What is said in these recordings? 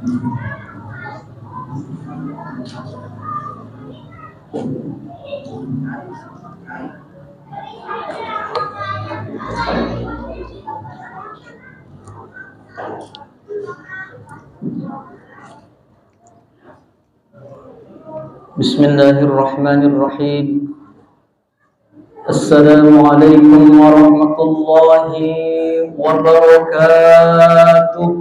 Bismillahirrahmanirrahim. Assalamualaikum warahmatullahi wabarakatuh.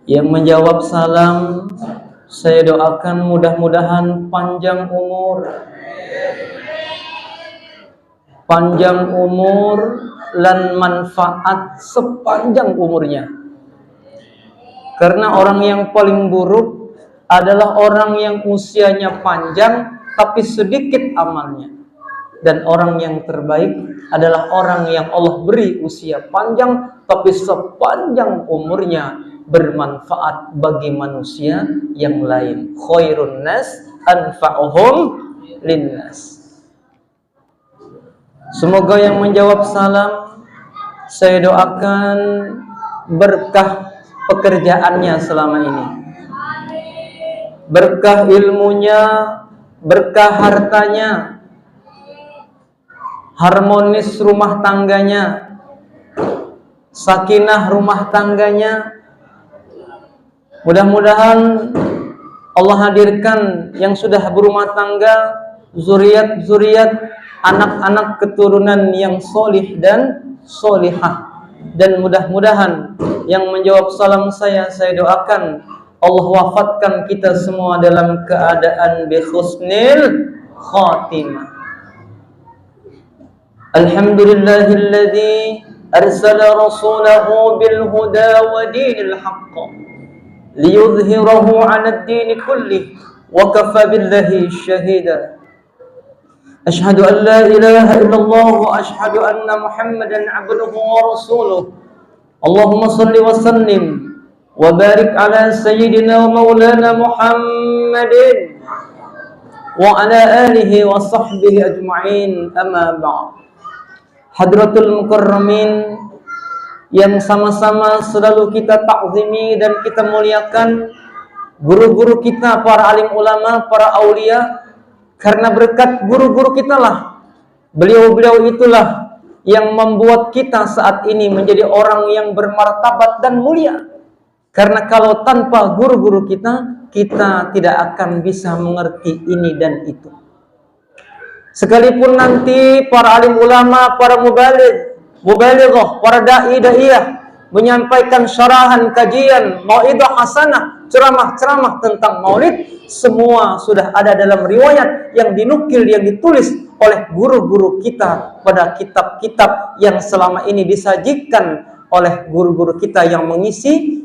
Yang menjawab salam, saya doakan mudah-mudahan panjang umur, dan manfaat sepanjang umurnya. Karena orang yang paling buruk adalah orang yang usianya panjang tapi sedikit amalnya. Dan orang yang terbaik adalah orang yang Allah beri usia panjang tapi sepanjang umurnya bermanfaat bagi manusia yang lain. Khairun nas anfa'uhum linnas. Semoga yang menjawab salam saya doakan berkah pekerjaannya selama ini, berkah ilmunya, berkah hartanya, harmonis rumah tangganya, sakinah rumah tangganya. Mudah-mudahan Allah hadirkan yang sudah berumah tangga, zuriat-zuriat, anak-anak keturunan yang solih dan solihah. Dan mudah-mudahan yang menjawab salam saya doakan Allah wafatkan kita semua dalam keadaan bi husnil khatimah. Alhamdulillahilladzi arsala rasulahu bil huda wa dinil haqq liyudhhirahu 'ala ad-din kullih wa kafa billahi shahida. أشهد أن لا إله إلا الله وأشهد أن محمدا عبده ورسوله اللهم صل وسلم وبارك على سيدنا ومولانا محمد وعلى آله وصحبه أجمعين أما بعد. Hadratul Mukarramin yang sama-sama selalu kita takzimi dan kita muliakan, guru-guru kita, para alim ulama, para aulia. Karena berkat guru-guru kita lah, beliau-beliau itulah yang membuat kita saat ini menjadi orang yang bermartabat dan mulia. Karena kalau tanpa guru-guru kita, kita tidak akan bisa mengerti ini dan itu. Sekalipun nanti para alim ulama, para mubalighah, para da'i-da'iyah menyampaikan syarahan, kajian, mau'idah hasanah, ceramah-ceramah tentang maulid, semua sudah ada dalam riwayat yang dinukil, yang ditulis oleh guru-guru kita pada kitab-kitab yang selama ini disajikan oleh guru-guru kita yang mengisi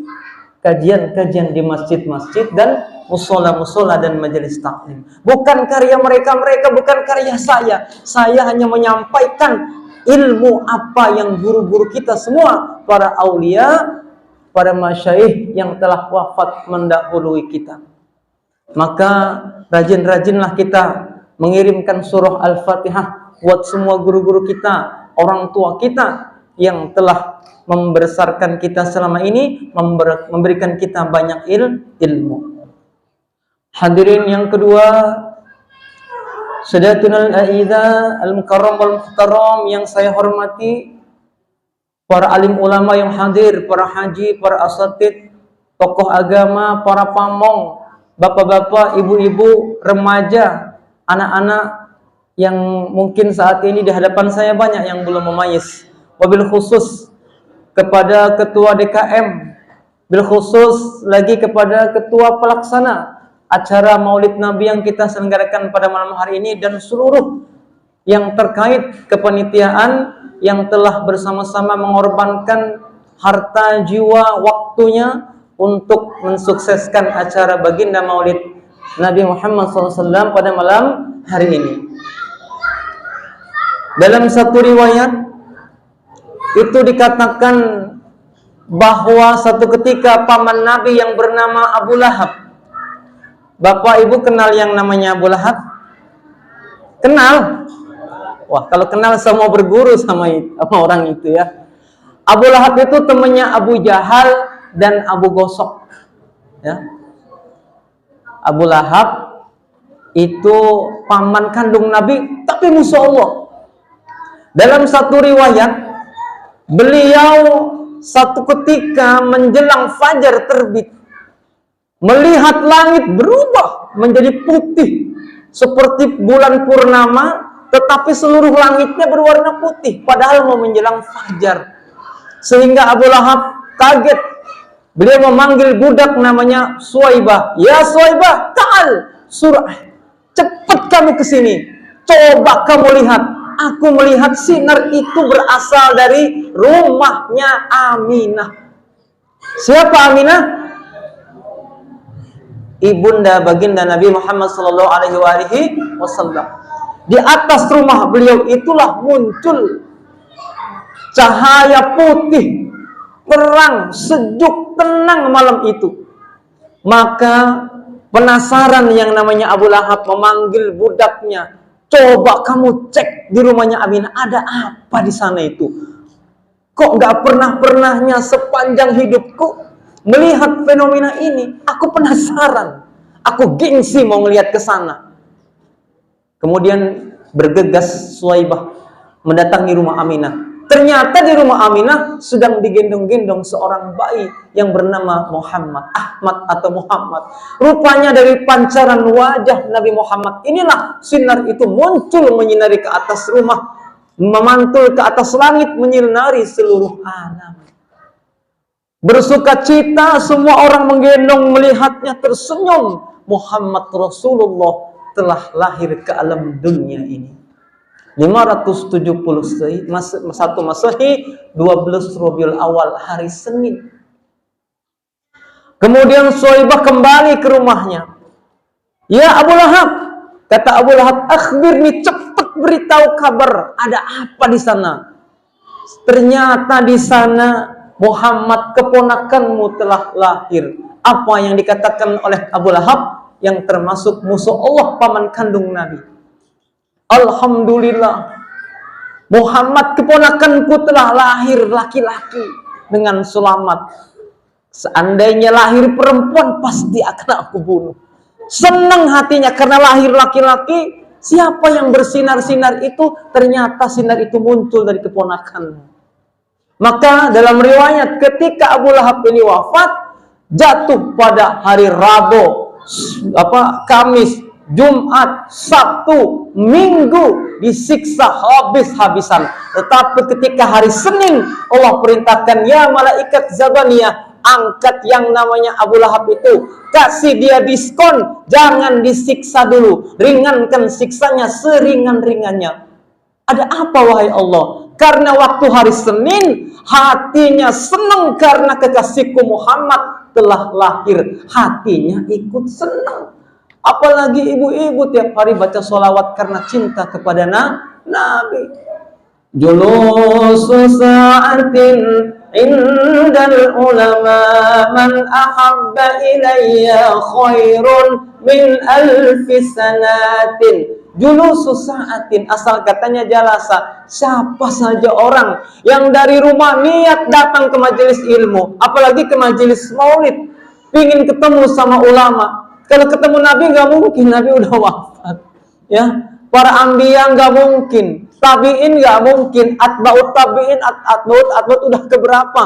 kajian-kajian di masjid-masjid dan musola-musola dan majelis taklim. Bukan karya mereka, bukan karya saya. Saya hanya menyampaikan ilmu apa yang guru-guru kita semua, para aulia, para masyaikh yang telah wafat mendahului kita. Maka rajin-rajinlah kita mengirimkan surah Al-Fatihah buat semua guru-guru kita, orang tua kita yang telah membesarkan kita selama ini, memberikan kita banyak ilmu. Hadirin yang kedua, Sadatunal A'idah Al-Mukarram wal-Muhtaram yang saya hormati, para alim ulama yang hadir, para haji, para asatid, tokoh agama, para pamong, bapak-bapak, ibu-ibu, remaja, anak-anak yang mungkin saat ini di hadapan saya banyak yang belum memayis. Wabil khusus kepada ketua DKM, bil khusus lagi kepada ketua pelaksana acara Maulid Nabi yang kita selenggarakan pada malam hari ini, dan seluruh yang terkait kepanitiaan yang telah bersama-sama mengorbankan harta, jiwa, waktunya untuk mensukseskan acara baginda Maulid Nabi Muhammad SAW pada malam hari ini. Dalam satu riwayat itu dikatakan bahwa satu ketika paman Nabi yang bernama Abu Lahab. Bapak Ibu kenal yang namanya Abu Lahab? Kenal? Wah, kalau kenal semua berguru sama orang itu ya. Abu Lahab itu temannya Abu Jahal dan Abu Gosok. Ya. Abu Lahab itu paman kandung Nabi, tapi musuh Allah. Dalam satu riwayat, beliau satu ketika menjelang fajar terbit, melihat langit berubah menjadi putih seperti bulan purnama, tetapi seluruh langitnya berwarna putih, padahal mau menjelang fajar. Sehingga Abu Lahab kaget. Beliau memanggil budak namanya Suwaibah. Ya Suwaibah, ta'al surah. Cepat kamu ke sini. Coba kamu lihat. Aku melihat sinar itu berasal dari rumahnya Aminah. Siapa Aminah? Ibunda baginda Nabi Muhammad sallallahu alaihi wasallam. Di atas rumah beliau itulah muncul cahaya putih, terang, sejuk, tenang malam itu. Maka penasaran yang namanya Abu Lahab memanggil budaknya, coba kamu cek di rumahnya Aminah, ada apa di sana itu? Kok gak pernah-pernahnya sepanjang hidupku melihat fenomena ini? Aku penasaran, aku gengsi mau ngelihat ke sana. Kemudian bergegas Suwaibah mendatangi rumah Aminah. Ternyata di rumah Aminah sedang digendong-gendong seorang bayi yang bernama Muhammad, Ahmad atau Muhammad. Rupanya dari pancaran wajah Nabi Muhammad inilah sinar itu muncul menyinari ke atas rumah, memantul ke atas langit, menyinari seluruh alam. Bersuka cita semua orang menggendong melihatnya tersenyum. Muhammad Rasulullah telah lahir ke alam dunia ini. 571 Masehi 12 Rabiul Awal, hari Senin. Kemudian Suwaibah kembali ke rumahnya. Ya Abu Lahab, kata Abu Lahab, akhbirni, cepat beritahu kabar, ada apa di sana? Ternyata di sana Muhammad keponakanmu telah lahir. Apa yang dikatakan oleh Abu Lahab yang termasuk musuh Allah, paman kandung Nabi. Alhamdulillah, Muhammad keponakanku telah lahir laki-laki dengan selamat. Seandainya lahir perempuan pasti akan aku bunuh. Senang hatinya karena lahir laki-laki. Siapa yang bersinar-sinar itu? Ternyata sinar itu muncul dari keponakanmu. Maka dalam riwayat ketika Abu Lahab ini wafat, jatuh pada hari Rabu, Kamis, Jumat, Sabtu, Minggu disiksa habis-habisan. Tetapi ketika hari Senin Allah perintahkan, ya malaikat Zabaniyah, angkat yang namanya Abu Lahab itu, kasih dia diskon, jangan disiksa dulu, ringankan siksanya seringan-ringannya. Ada apa wahai Allah? Karena waktu hari Senin hatinya senang karena kekasihku Muhammad telah lahir, hatinya ikut senang. Apalagi ibu-ibu tiap hari baca sholawat karena cinta kepada Nabi. Julusu sa'atin indal ulama man ahabba ilayya khairun min alfi sanatin. Julusu sa'atin, asal katanya jalasa, siapa saja orang yang dari rumah niat datang ke majelis ilmu, apalagi ke majelis maulid, ingin ketemu sama ulama. Kalau ketemu Nabi nggak mungkin, Nabi udah wafat. Ya, para anbiya nggak mungkin, tabiin nggak mungkin, atba'ut tabiin, atba'ut udah keberapa?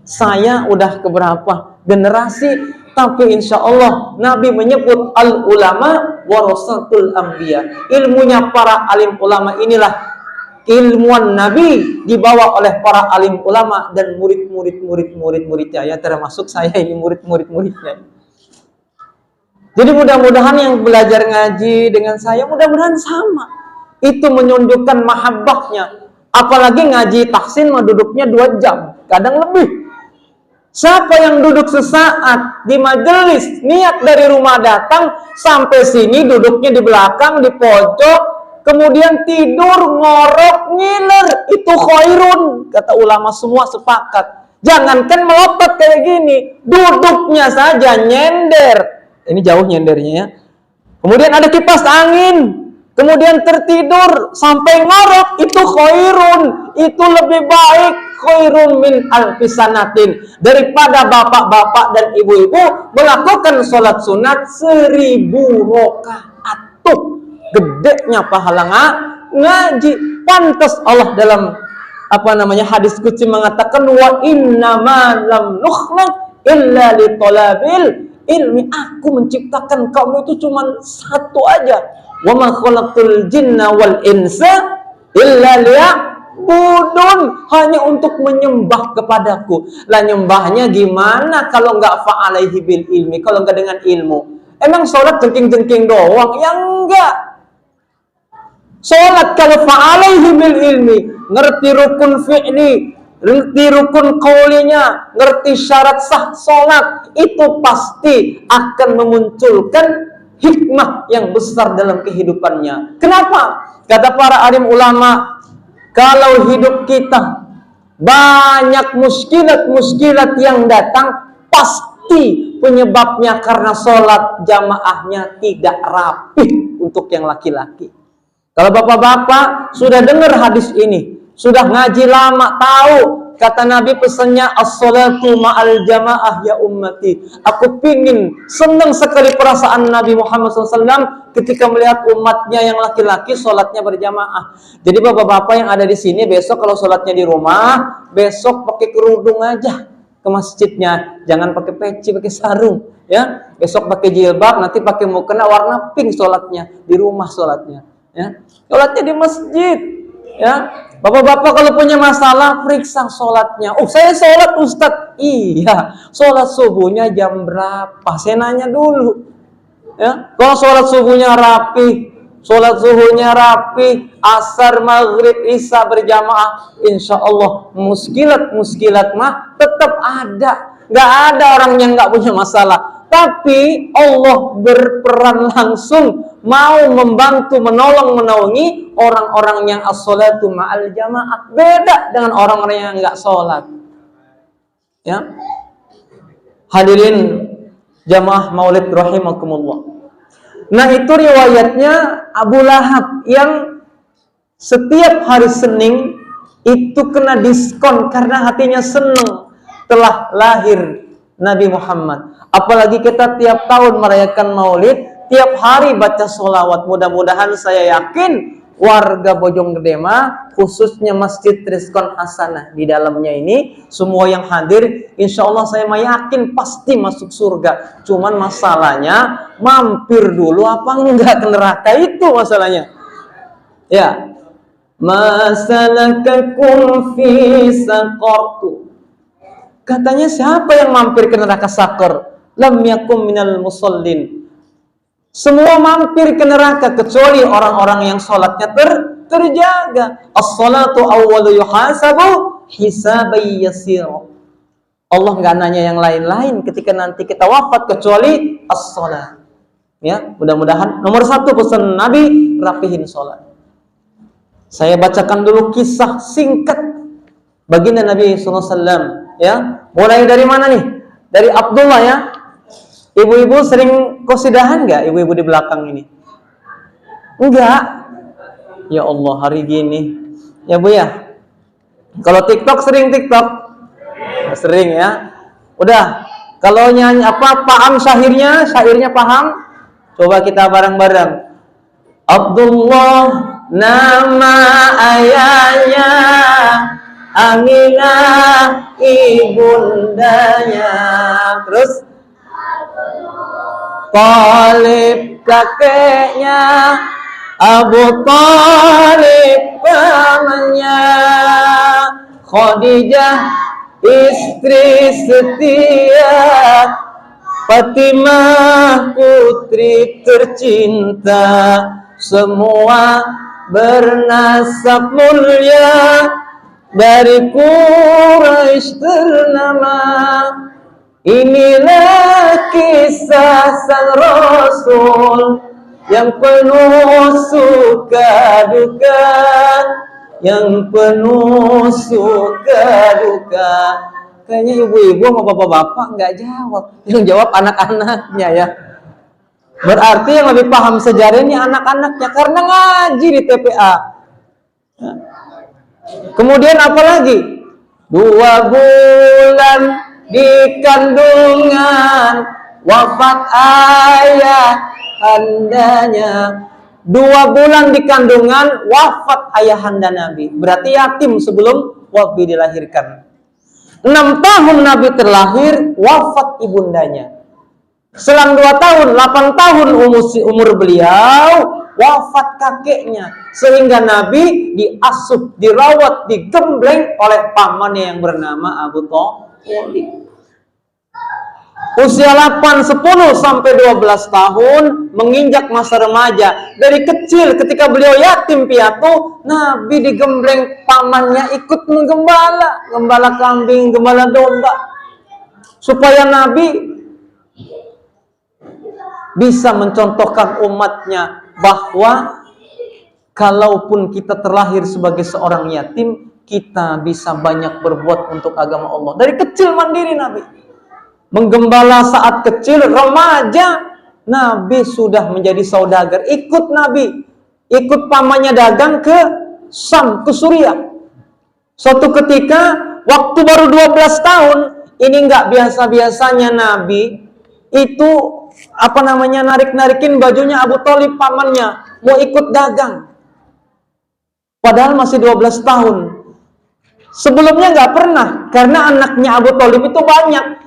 Saya udah keberapa generasi? Tapi insya Allah Nabi menyebut al ulama warasatul anbiya. Ilmunya para alim ulama inilah ilmuwan Nabi dibawa oleh para alim ulama dan murid-muridnya. Ya, termasuk saya ini murid-muridnya. Jadi mudah-mudahan yang belajar ngaji dengan saya mudah-mudahan sama. Itu menunjukkan mahabbahnya. Apalagi ngaji tahsin mah duduknya 2 jam, kadang lebih. Siapa yang duduk sesaat di majelis, niat dari rumah datang sampai sini, duduknya di belakang, di pojok, kemudian tidur, ngorok, ngiler, itu khairun. Kata ulama semua sepakat. Jangankan melotot kayak gini, duduknya saja nyender. Ini jauh nyendernya ya. Kemudian ada kipas angin, kemudian tertidur sampai ngorok, itu khairun, itu lebih baik, khairun min alfisanatin, daripada bapak-bapak dan ibu-ibu melakukan sholat sunat 1000 rakaat. Tuh gedenya pahala ngaji. Pantas Allah dalam hadis qudsi mengatakan, wa innama lam nukhlaq illa li talabil ilmi. Aku menciptakan kamu itu cuma satu aja. Wa ma khalaqtul jinna wal insa illa liya'budun, hanya untuk menyembah kepadaku. Lah nyembahnya gimana kalau enggak fa'alaihi bil ilmi, kalau enggak dengan ilmu? Emang sholat jengking-jengking doang? Ya enggak. Sholat kalau fa'alaihi bil ilmi, ngerti rukun fi'li, ngerti rukun qaulinya, ngerti syarat sah sholat, itu pasti akan memunculkan hikmah yang besar dalam kehidupannya. Kenapa? Kata para alim ulama, kalau hidup kita banyak muskilat-muskilat yang datang, pasti penyebabnya karena sholat jamaahnya tidak rapi untuk yang laki-laki. Kalau bapak-bapak sudah dengar hadis ini, sudah ngaji lama, tahu kata Nabi pesannya as-salatu ma'al jamaah ya ummati. Aku pingin, senang sekali perasaan Nabi Muhammad SAW ketika melihat umatnya yang laki-laki sholatnya berjamaah. Jadi bapak-bapak yang ada di sini, besok kalau sholatnya di rumah, besok pakai kerudung aja ke masjidnya, jangan pakai peci, pakai sarung, ya. Besok pakai jilbab, nanti pakai mukena warna pink sholatnya, di rumah sholatnya, ya. Sholatnya di masjid, ya. Bapak-bapak kalau punya masalah, periksa sholatnya. Oh, saya sholat Ustadz. Iya, sholat subuhnya jam berapa? Saya nanya dulu. Ya, kalau sholat subuhnya rapi, sholat zuhurnya rapi, asar, maghrib, isya berjamaah, insya Allah muskilat mah tetap ada. Nggak ada orang yang nggak punya masalah. Tapi Allah berperan langsung mau membantu, menolong, orang-orang yang as-salatu ma'al jamaah. Beda dengan orang-orang yang nggak sholat. Ya, hadirin jamaah maulid rahimakumullah. Nah, itu riwayatnya Abu Lahab yang setiap hari Senin itu kena diskon karena hatinya senang telah lahir Nabi Muhammad. Apalagi kita tiap tahun merayakan maulid, tiap hari baca sholawat. Mudah-mudahan saya yakin warga Bojonggede mah, khususnya Masjid Rizqon Hasanah di dalamnya ini, semua yang hadir, insya Allah saya mah yakin pasti masuk surga. Cuman masalahnya mampir dulu apa enggak ke neraka, itu masalahnya. Ya, masalakakum fi saqartu. Katanya siapa yang mampir ke neraka sakar? Lam yakum minal musallin. Semua mampir ke neraka kecuali orang-orang yang sholatnya terjaga. As-salatu awwalu yuhasabu hisabai yasir. Allah nggak nanya yang lain-lain ketika nanti kita wafat kecuali as-salat. Ya, mudah-mudahan nomor 1 pesan Nabi, rapihin sholat. Saya bacakan dulu kisah singkat baginda Nabi SAW. Ya, mulai dari mana nih? Dari Abdullah, ya. Ibu-ibu sering qasidahan nggak? Ibu-ibu di belakang ini? Enggak. Ya Allah, hari gini. Ya Bu ya. Kalau TikTok sering TikTok? Sering ya. Udah. Kalau nyanyi paham syairnya paham? Coba kita bareng-bareng. Abdullah nama ayahnya, Aminah ibundanya. Terus Talib kakeknya, Abu Talib pamannya, Khadijah istri setia, Fatimah putri tercinta, semua bernasab mulia, dari Quraisy ternama. Inilah kisah sang Rasul yang penuh suka duka, yang penuh suka duka. Kayaknya ibu-ibu sama bapak-bapak nggak jawab, yang jawab anak-anaknya, ya. Berarti yang lebih paham sejarah ini anak-anaknya karena ngaji di TPA. Kemudian apa lagi? 2 bulan di kandungan wafat ayah handanya. 2 bulan di kandungan wafat ayahanda Nabi. Berarti yatim sebelum Nabi dilahirkan. 6 tahun Nabi terlahir, wafat ibundanya. Selang 2 tahun, 8 tahun umur beliau, wafat kakeknya. Sehingga Nabi diasuh, dirawat, digembleng oleh pamannya yang bernama Abu Thalib. Usia 8, 10 sampai 12 tahun menginjak masa remaja. Dari kecil ketika beliau yatim piatu, Nabi digembleng pamannya ikut menggembala, gembala kambing, gembala domba. Supaya Nabi bisa mencontohkan umatnya bahwa kalaupun kita terlahir sebagai seorang yatim, kita bisa banyak berbuat untuk agama Allah. Dari kecil mandiri Nabi. Menggembala saat kecil, remaja, Nabi sudah menjadi saudagar. Ikut Nabi, ikut pamannya dagang ke Sam, ke Suriah. Suatu ketika, waktu baru 12 tahun, ini nggak biasa-biasanya Nabi itu narik-narikin bajunya Abu Thalib pamannya, mau ikut dagang. Padahal masih 12 tahun. Sebelumnya nggak pernah, karena anaknya Abu Thalib itu banyak.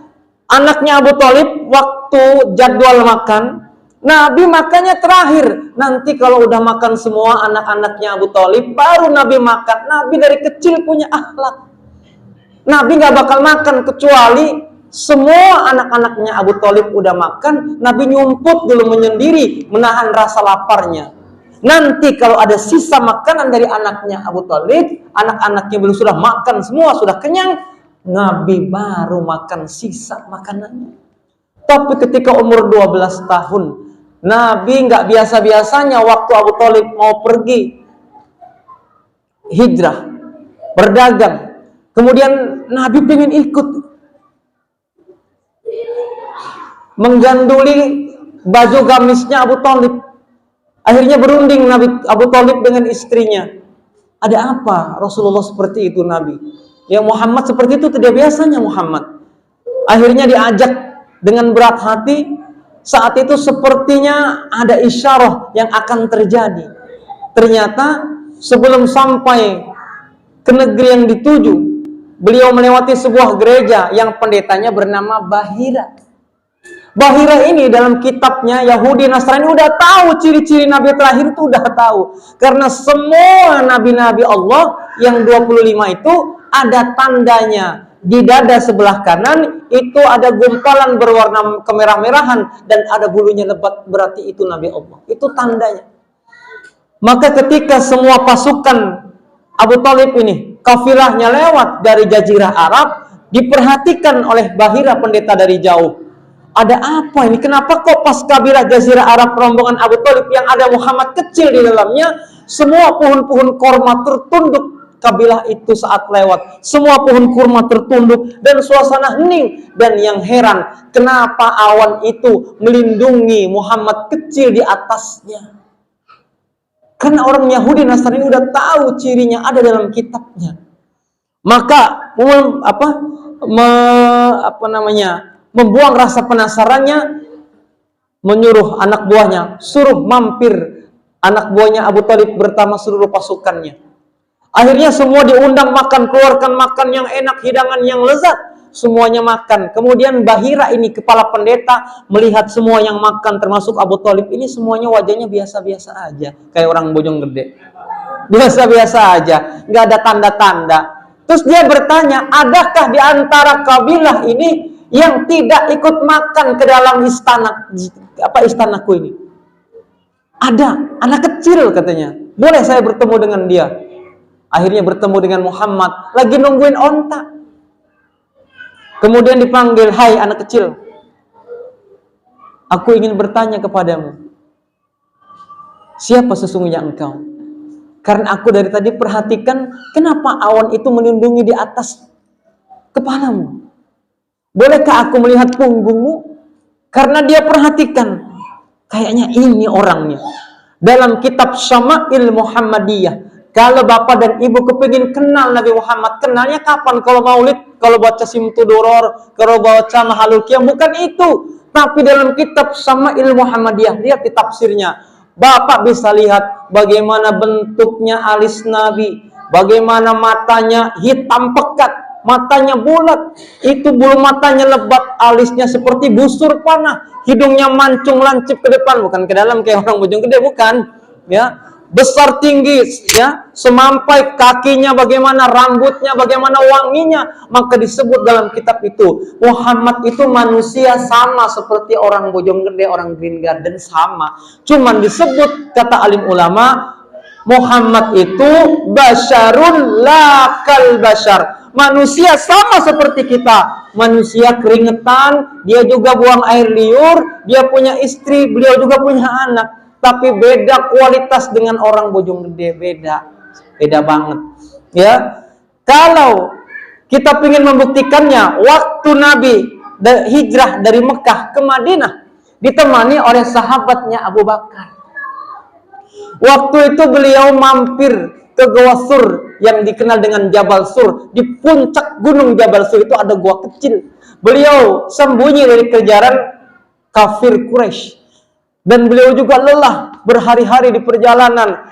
Anaknya Abu Thalib waktu jadwal makan, Nabi makannya terakhir. Nanti kalau udah makan semua anak-anaknya Abu Thalib, baru Nabi makan. Nabi dari kecil punya akhlak. Nabi nggak bakal makan kecuali semua anak-anaknya Abu Thalib udah makan. Nabi nyumput dulu menyendiri, menahan rasa laparnya. Nanti kalau ada sisa makanan dari anaknya Abu Thalib, anak-anaknya belum sudah makan semua, sudah kenyang, Nabi baru makan sisa makanannya. Tapi ketika umur 12 tahun, Nabi nggak biasa-biasanya waktu Abu Thalib mau pergi hijrah, berdagang. Kemudian Nabi pengen ikut. Mengganduli baju gamisnya Abu Thalib. Akhirnya berunding Abu Thalib dengan istrinya. Ada apa Rasulullah seperti itu Nabi? Ya Muhammad seperti itu tidak biasanya Muhammad. Akhirnya diajak dengan berat hati. Saat itu sepertinya ada isyarah yang akan terjadi. Ternyata sebelum sampai ke negeri yang dituju, beliau melewati sebuah gereja yang pendetanya bernama Bahira. Bahira ini dalam kitabnya Yahudi Nasrani udah tahu ciri-ciri Nabi terakhir itu udah tahu. Karena semua Nabi-Nabi Allah yang 25 itu ada tandanya. Di dada sebelah kanan itu ada gumpalan berwarna kemerah-merahan dan ada bulunya lebat, berarti itu Nabi Allah. Itu tandanya. Maka ketika semua pasukan Abu Thalib ini kafilahnya lewat dari Jazirah Arab, diperhatikan oleh Bahira pendeta dari jauh. Ada apa ini? Kenapa kok pas kabilah Jazirah Arab rombongan Abu Thalib yang ada Muhammad kecil di dalamnya, semua pohon-pohon korma tertunduk kabilah itu saat lewat. Semua pohon kurma tertunduk dan suasana hening. Dan yang heran, kenapa awan itu melindungi Muhammad kecil di atasnya? Karena orang Yahudi Nasrani udah tahu cirinya, ada dalam kitabnya. Maka membuang rasa penasarannya, menyuruh anak buahnya, suruh mampir anak buahnya Abu Thalib bersama seluruh pasukannya. Akhirnya semua diundang makan, keluarkan makan yang enak, hidangan yang lezat, semuanya makan. Kemudian Bahira ini kepala pendeta melihat semua yang makan termasuk Abu Thalib ini semuanya wajahnya biasa-biasa aja, kayak orang Bojonggede. Biasa-biasa aja, nggak ada tanda-tanda. Terus dia bertanya, adakah di antara kabilah ini yang tidak ikut makan ke dalam istanaku ini? Ada, anak kecil katanya. Boleh saya bertemu dengan dia? Akhirnya bertemu dengan Muhammad, lagi nungguin onta. Kemudian dipanggil, hai anak kecil, aku ingin bertanya kepadamu, siapa sesungguhnya engkau? Karena aku dari tadi perhatikan, kenapa awan itu melindungi di atas kepalamu? Bolehkah aku melihat punggungmu? Karena dia perhatikan Kayaknya ini orangnya. Dalam kitab Syama'il Muhammadiyah, kalau bapak dan ibu kepingin kenal Nabi Muhammad, kenalnya kapan? Kalau maulid, kalau baca Simtuduror, kalau baca Mahalul Qiyam, bukan itu. Tapi dalam kitab Syama'il Muhammadiyah, lihat di tafsirnya. Bapak bisa lihat bagaimana bentuknya alis Nabi, bagaimana matanya hitam pekat, matanya bulat, itu bulu matanya lebat, alisnya seperti busur panah, hidungnya mancung lancip ke depan, bukan ke dalam kayak orang Bojong Gede, bukan, ya, besar tinggi, ya, semampai kakinya, bagaimana rambutnya, bagaimana wanginya, maka disebut dalam kitab itu Muhammad itu manusia sama seperti orang Bojong Gede, orang Green Garden, sama. Cuman disebut kata alim ulama, Muhammad itu basyarun la kal basyar, manusia sama seperti kita, manusia keringetan, dia juga buang air liur, dia punya istri, beliau juga punya anak. Tapi beda kualitas dengan orang Bojong Gede, beda banget, ya. Kalau kita ingin membuktikannya, waktu Nabi hijrah dari Mekah ke Madinah ditemani oleh sahabatnya Abu Bakar. Waktu itu beliau mampir ke Gua Sur yang dikenal dengan Jabal Sur. Di puncak gunung Jabal Sur itu ada gua kecil. Beliau sembunyi dari kejaran kafir Quraisy. Dan beliau juga lelah berhari-hari di perjalanan,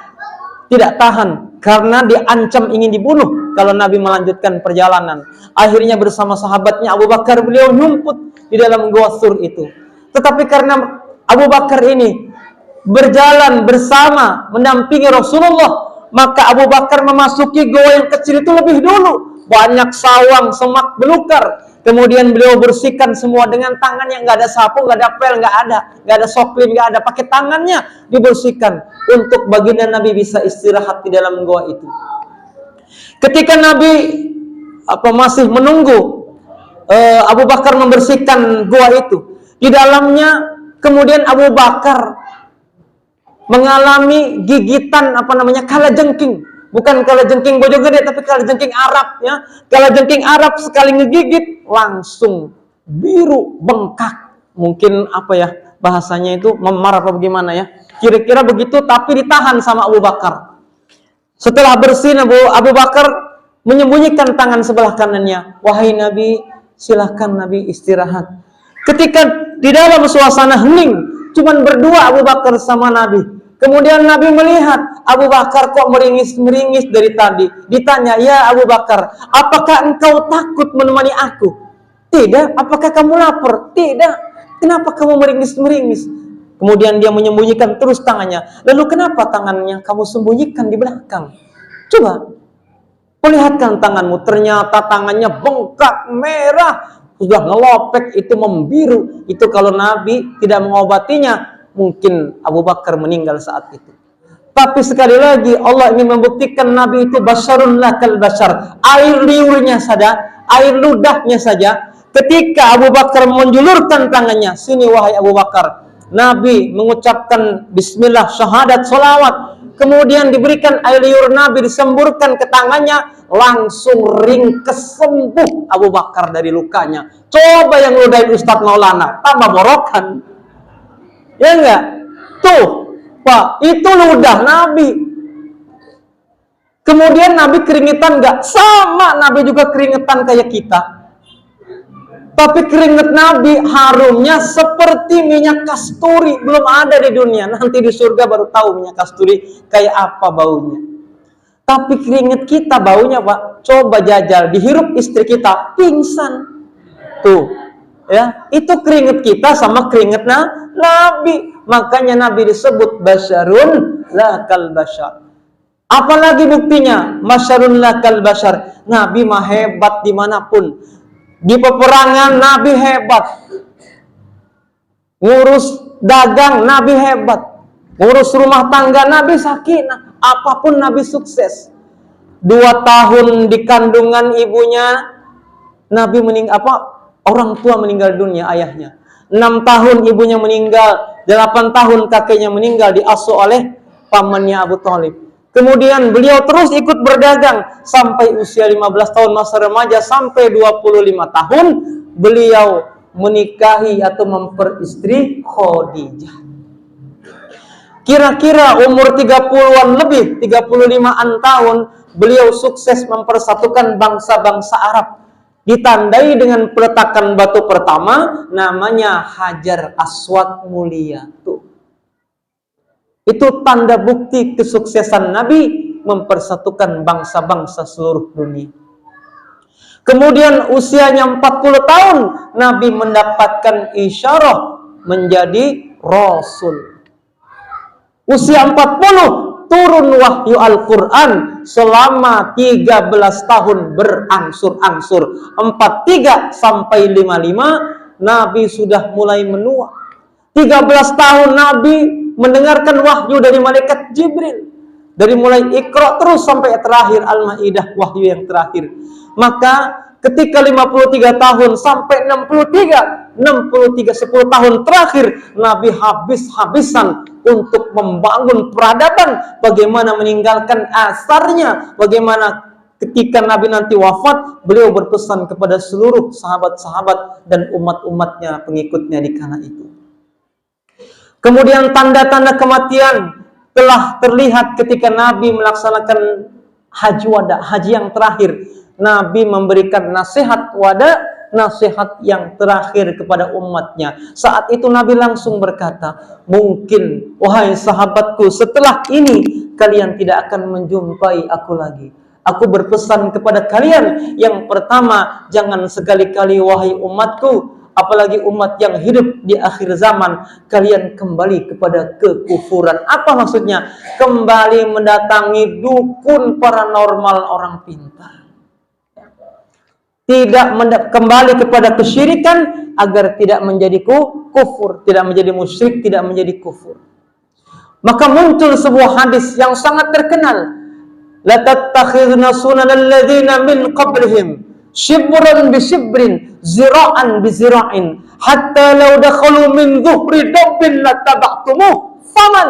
tidak tahan karena diancam ingin dibunuh kalau Nabi melanjutkan perjalanan. Akhirnya bersama sahabatnya Abu Bakar beliau nyumput di dalam Gua Sur itu. Tetapi karena Abu Bakar ini berjalan bersama mendampingi Rasulullah, maka Abu Bakar memasuki gua yang kecil itu lebih dulu. Banyak sawang, semak belukar. Kemudian beliau bersihkan semua dengan tangan yang nggak ada sapu, nggak ada pel, nggak ada soklin, nggak ada. Pakai tangannya dibersihkan untuk baginda Nabi bisa istirahat di dalam gua itu. Ketika Nabi masih menunggu Abu Bakar membersihkan gua itu, di dalamnya kemudian Abu Bakar mengalami gigitan kalajengking. Bukan kalajengking Bojong Gede, tapi kalajengking Arab, ya. Kalajengking Arab sekali ngegigit langsung biru bengkak. Mungkin bahasanya itu memar apa bagaimana, ya. Kira-kira begitu, tapi ditahan sama Abu Bakar. Setelah bersih, Abu Bakar menyembunyikan tangan sebelah kanannya. Wahai Nabi, silahkan Nabi istirahat. Ketika di dalam suasana hening, cuman berdua Abu Bakar sama Nabi. Kemudian Nabi melihat Abu Bakar kok meringis-meringis dari tadi. Ditanya, ya Abu Bakar, apakah engkau takut menemani aku? Tidak. Apakah kamu lapar? Tidak. Kenapa kamu meringis-meringis? Kemudian dia menyembunyikan terus tangannya. Lalu kenapa tangannya kamu sembunyikan di belakang? Coba perlihatkan tanganmu. Ternyata tangannya bengkak, merah, sudah ngelopek, itu membiru. Itu kalau Nabi tidak mengobatinya, mungkin Abu Bakar meninggal saat itu. Tapi sekali lagi Allah ingin membuktikan Nabi itu basyarun lakal basyar. Air liurnya saja, air ludahnya saja. Ketika Abu Bakar menjulurkan tangannya, sini wahai Abu Bakar. Nabi mengucapkan bismillah, syahadat, salawat. Kemudian diberikan air liur Nabi, disemburkan ke tangannya, langsung ringkes sembuh Abu Bakar dari lukanya. Coba yang ludahin Ustadz Maulana, tambah borokan. Ya enggak? Tuh, Pak, itu ludah Nabi. Kemudian Nabi keringetan enggak? Sama, Nabi juga keringetan kayak kita. Tapi keringet Nabi harumnya seperti minyak kasturi. Belum ada di dunia. Nanti di surga baru tahu minyak kasturi kayak apa baunya. Tapi keringet kita baunya, Pak, coba jajal. Dihirup istri kita, pingsan. Tuh. Ya, itu keringet kita sama keringet Nabi. Makanya Nabi disebut basyarun lakal basyar. Apalagi buktinya basyarun lakal basyar. Nabi mah hebat dimanapun. Di peperangan Nabi hebat. Ngurus dagang Nabi hebat. Ngurus rumah tangga Nabi sakinah. Apapun Nabi sukses. 2 tahun di kandungan ibunya Nabi orang tua meninggal dunia, ayahnya. 6 tahun ibunya meninggal, 8 tahun kakeknya meninggal, diasuh oleh pamannya Abu Thalib. Kemudian beliau terus ikut berdagang sampai usia 15 tahun masa remaja, sampai 25 tahun beliau menikahi atau memperistri Khadijah. Kira-kira umur 30-an lebih, 35-an tahun, beliau sukses mempersatukan bangsa-bangsa Arab. Ditandai dengan peletakan batu pertama, namanya Hajar Aswad mulia. Tuh. Itu tanda bukti kesuksesan Nabi mempersatukan bangsa-bangsa seluruh dunia. Kemudian usianya 40 tahun, Nabi mendapatkan isyarah menjadi Rasul. Usia 40, turun wahyu Al-Quran selama 13 tahun berangsur-angsur. 43 sampai 55, Nabi sudah mulai menua. 13 tahun Nabi mendengarkan wahyu dari malaikat Jibril. Dari mulai Iqra terus sampai terakhir Al-Maidah, wahyu yang terakhir. Maka ketika 53 tahun sampai 63, 10 tahun terakhir, Nabi habis-habisan untuk membangun peradaban, bagaimana meninggalkan asarnya, bagaimana ketika Nabi nanti wafat, beliau berpesan kepada seluruh sahabat-sahabat dan umat-umatnya, pengikutnya di kala itu. Kemudian tanda-tanda kematian telah terlihat ketika Nabi melaksanakan haji wada, haji yang terakhir. Nabi memberikan nasihat wada, nasihat yang terakhir kepada umatnya. Saat itu Nabi langsung berkata, mungkin wahai sahabatku, setelah ini kalian tidak akan menjumpai aku lagi. Aku berpesan kepada kalian, yang pertama, jangan sekali-kali wahai umatku, apalagi umat yang hidup di akhir zaman, kalian kembali kepada kekufuran. Apa maksudnya? Kembali mendatangi dukun paranormal orang pintar. Tidak kembali kepada kesyirikan agar tidak menjadi kufur, tidak menjadi musyrik, tidak menjadi kufur. Maka muncul sebuah hadis yang sangat terkenal. La tattakhidna sunanal ladzina min qablihim shibran bi shibrin zira'an bi zira'in hatta law dakhalu min dhuhri dabbin lataba'tumuh. Faman,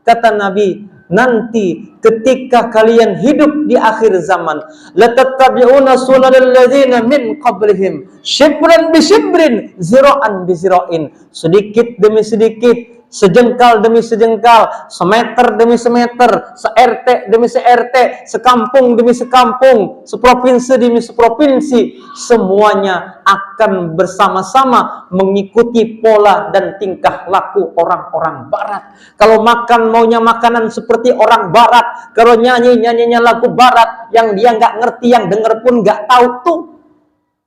kata Nabi, nanti ketika kalian hidup di akhir zaman, latattabi'una sunanal ladzina min qablihim shibran bi shibrin zira'an bi zira'in, sedikit demi sedikit, sejengkal demi sejengkal, semeter demi semeter, se-RT demi se-RT, sekampung demi sekampung, seprovinsi demi seprovinsi, semuanya akan bersama-sama mengikuti pola dan tingkah laku orang-orang barat. Kalau makan maunya makanan seperti orang barat, kalau nyanyinya lagu barat yang dia nggak ngerti, yang denger pun nggak tahu tuh.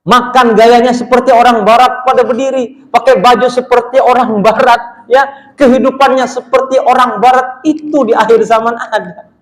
Makan gayanya seperti orang barat, pada berdiri, pakai baju seperti orang barat, ya, kehidupannya seperti orang barat. Itu di akhir zaman ada,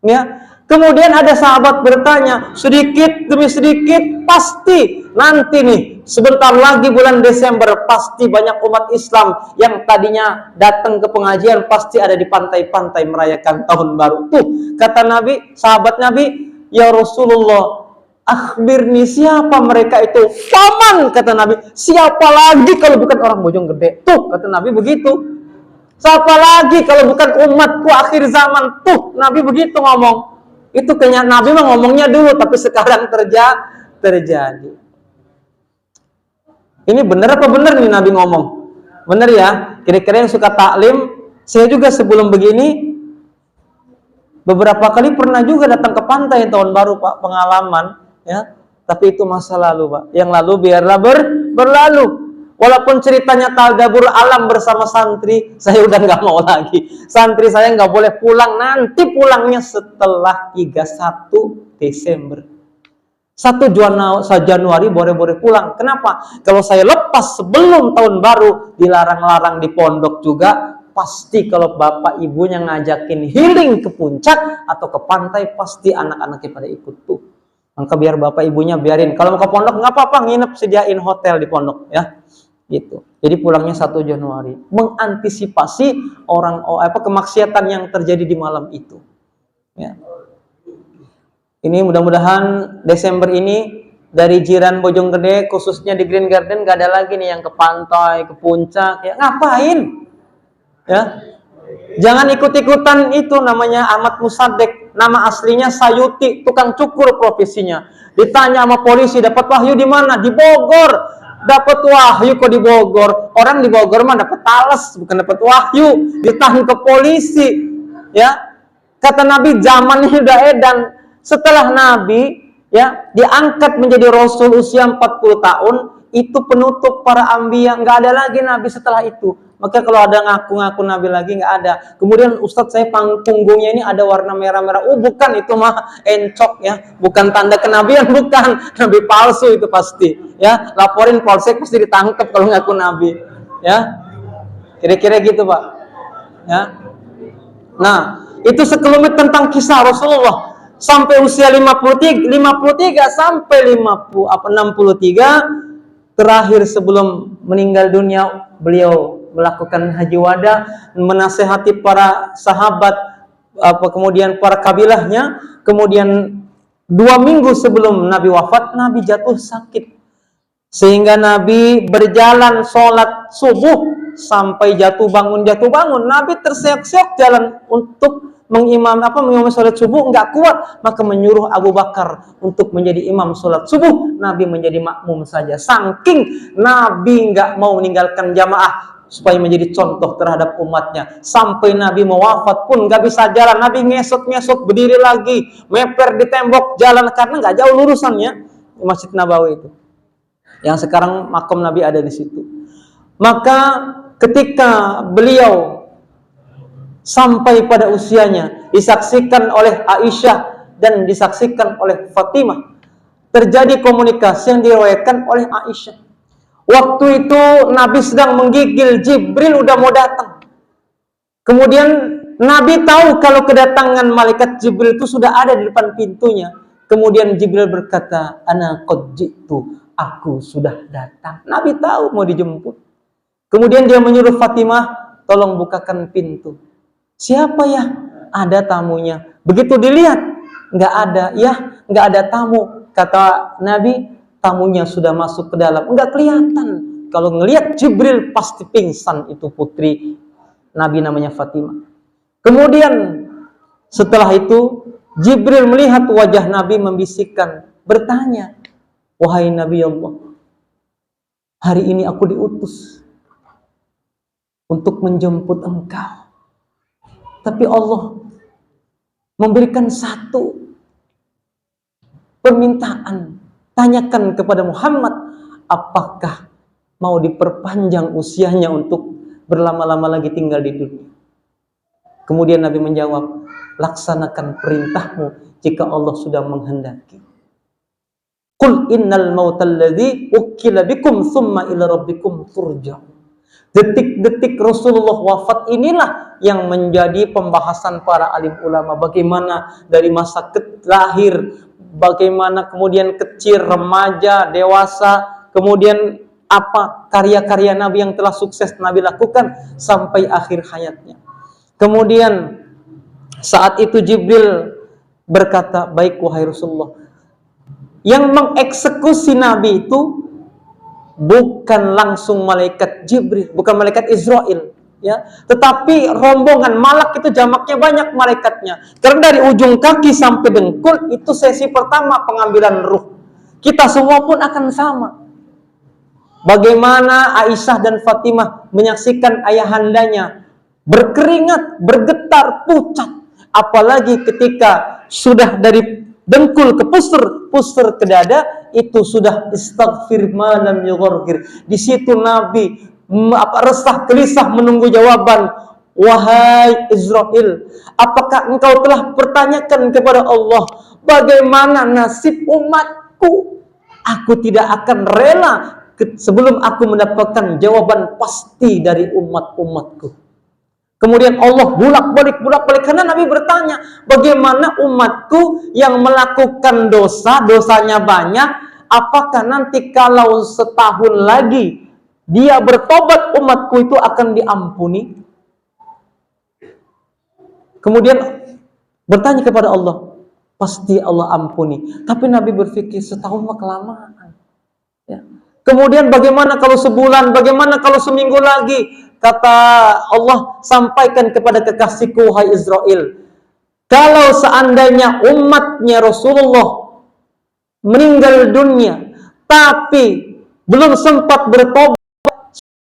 ya. Kemudian ada sahabat bertanya, sedikit demi sedikit pasti nanti nih, sebentar lagi bulan Desember, pasti banyak umat Islam yang tadinya datang ke pengajian pasti ada di pantai-pantai merayakan tahun baru. Tuh, kata Nabi, sahabat Nabi, ya Rasulullah, akhbirni, siapa mereka itu? Faman, kata Nabi, siapa lagi kalau bukan orang Bojonggede? Tuh, kata Nabi begitu. Siapa lagi kalau bukan umatku akhir zaman? Tuh, Nabi begitu ngomong. Itu kayaknya Nabi mah ngomongnya dulu, tapi sekarang terjadi. Ini benar apa benar nih Nabi ngomong? Benar ya? Kira-kira yang suka taklim, saya juga sebelum begini beberapa kali pernah juga datang ke pantai tahun baru, Pak, pengalaman. Ya, tapi itu masa lalu, Pak. Yang lalu biarlah berlalu. Walaupun ceritanya tadabur alam bersama santri, saya udah nggak mau lagi. Santri saya nggak boleh pulang, nanti pulangnya setelah 31 Desember. 1 Januari boleh pulang. Kenapa? Kalau saya lepas sebelum tahun baru, dilarang-larang di pondok juga. Pasti kalau bapak ibunya ngajakin healing ke puncak atau ke pantai, pasti anak-anaknya pada ikut tuh. Maka biar bapak ibunya biarin. Kalau mau ke pondok nggak apa-apa, nginep, sediain hotel di pondok, ya. Gitu. Jadi pulangnya 1 Januari, mengantisipasi kemaksiatan yang terjadi di malam itu. Ya. Ini mudah-mudahan Desember ini dari jiran Bojonggede, khususnya di Green Garden, gak ada lagi nih yang ke pantai, ke puncak. Ya ngapain? Ya, jangan ikut-ikutan itu. Namanya Ahmad Musadek, nama aslinya Sayuti, tukang cukur profesinya. Ditanya sama polisi, dapat wahyu di mana? Di Bogor. dapat wahyu kok di Bogor. Orang di Bogor mah dapat talas, bukan dapat wahyu. Ditangkap polisi. Ya, kata Nabi zamannya udah edan. Setelah Nabi ya diangkat menjadi Rasul usia 40 tahun, itu penutup para anbiya. Nggak ada lagi Nabi setelah itu. Maka kalau ada ngaku-ngaku Nabi lagi, nggak ada. Kemudian Ustadz saya punggungnya ini ada warna merah-merah. Bukan, itu mah encok ya. Bukan tanda kenabian, bukan. Nabi palsu itu pasti. Ya, laporin polsek pasti ditangkap kalau ngaku Nabi. Ya, kira-kira gitu Pak. Ya. Nah, itu sekelumit tentang kisah Rasulullah. Sampai usia 53 sampai 63, terakhir sebelum meninggal dunia, beliau melakukan haji wada, menasehati para sahabat, kemudian para kabilahnya. Kemudian 2 minggu sebelum Nabi wafat, Nabi jatuh sakit, sehingga Nabi berjalan sholat subuh sampai jatuh bangun. Nabi terseok-seok jalan untuk mengimam sholat subuh, nggak kuat, maka menyuruh Abu Bakar untuk menjadi imam sholat subuh. Nabi menjadi makmum saja, saking Nabi nggak mau meninggalkan jamaah supaya menjadi contoh terhadap umatnya. Sampai Nabi mau wafat pun nggak bisa jalan, Nabi ngesot-ngesot, berdiri lagi, meper di tembok jalan, karena nggak jauh lurusannya Masjid Nabawi itu, yang sekarang makam Nabi ada di situ. Maka ketika beliau sampai pada usianya, disaksikan oleh Aisyah dan disaksikan oleh Fatimah, terjadi komunikasi yang diriwayatkan oleh Aisyah. Waktu itu Nabi sedang menggigil, Jibril udah mau datang. Kemudian Nabi tahu kalau kedatangan malaikat Jibril itu sudah ada di depan pintunya. Kemudian Jibril berkata, "Ana qad ji'tu," aku sudah datang. Nabi tahu mau dijemput. Kemudian dia menyuruh Fatimah, "Tolong bukakan pintu." "Siapa ya?" "Ada tamunya." Begitu dilihat, nggak ada. "Ya, nggak ada tamu." Kata Nabi, tamunya sudah masuk ke dalam. Nggak kelihatan. Kalau ngelihat Jibril pasti pingsan, itu putri Nabi namanya Fatimah. Kemudian setelah itu Jibril melihat wajah Nabi, membisikkan, bertanya, "Wahai Nabi Allah, hari ini aku diutus untuk menjemput engkau. Tapi Allah memberikan satu permintaan. Tanyakan kepada Muhammad, apakah mau diperpanjang usianya untuk berlama-lama lagi tinggal di dunia?" Kemudian Nabi menjawab, "Laksanakan perintahmu jika Allah sudah menghendaki. Qul innal mautal ladzi ukila bikum thumma ila rabbikum turja'un." Detik-detik Rasulullah wafat inilah yang menjadi pembahasan para alim ulama. Bagaimana dari masa lahir, bagaimana kemudian kecil, remaja, dewasa, kemudian apa karya-karya Nabi yang telah sukses Nabi lakukan sampai akhir hayatnya. Kemudian saat itu Jibril berkata, "Baik wahai Rasulullah." Yang mengeksekusi Nabi itu bukan langsung malaikat Jibril, bukan malaikat Israel, ya, tetapi rombongan malak. Itu jamaknya banyak malaikatnya. Karena dari ujung kaki sampai dengkul itu sesi pertama pengambilan ruh. Kita semua pun akan sama. Bagaimana Aisyah dan Fatimah menyaksikan ayahandanya berkeringat, bergetar, pucat. Apalagi ketika sudah dari dengkul ke pusar ke dada, itu sudah istaghfir ma lam yughargir. Di situ Nabi resah gelisah menunggu jawaban. "Wahai Israel, apakah engkau telah pertanyakan kepada Allah bagaimana nasib umatku? Aku tidak akan rela sebelum aku mendapatkan jawaban pasti dari umat-umatku." Kemudian Allah bolak-balik, karena Nabi bertanya, bagaimana umatku yang melakukan dosa, dosanya banyak, apakah nanti kalau setahun lagi dia bertobat, umatku itu akan diampuni? Kemudian bertanya kepada Allah, pasti Allah ampuni. Tapi Nabi berpikir, setahun mah kelamaan. Ya. Kemudian bagaimana kalau sebulan, bagaimana kalau seminggu lagi? Kata Allah, sampaikan kepada kekasihku, wahai Israel, kalau seandainya umatnya Rasulullah meninggal dunia, tapi belum sempat bertobat,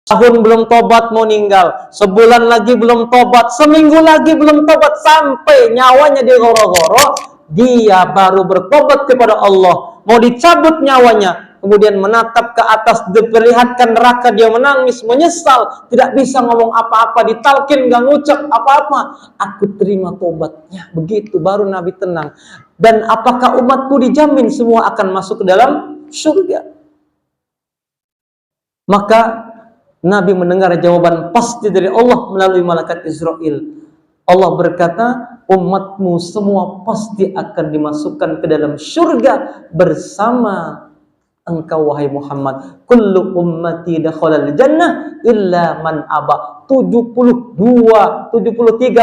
tahun belum tobat mau meninggal, sebulan lagi belum tobat, seminggu lagi belum tobat, sampai nyawanya digoro-goro, dia baru bertobat kepada Allah, mau dicabut nyawanya, kemudian menatap ke atas, diperlihatkan neraka, dia menangis, menyesal, tidak bisa ngomong apa-apa, ditalkin, gak ngucap apa-apa. Aku terima tobatnya. Begitu baru Nabi tenang. Dan apakah umatku dijamin semua akan masuk ke dalam surga? Maka Nabi mendengar jawaban pasti dari Allah melalui malaikat Israel. Allah berkata, umatmu semua pasti akan dimasukkan ke dalam surga bersama engkau wahai Muhammad. Kullu ummati dakhalal jannah illa man aba. 73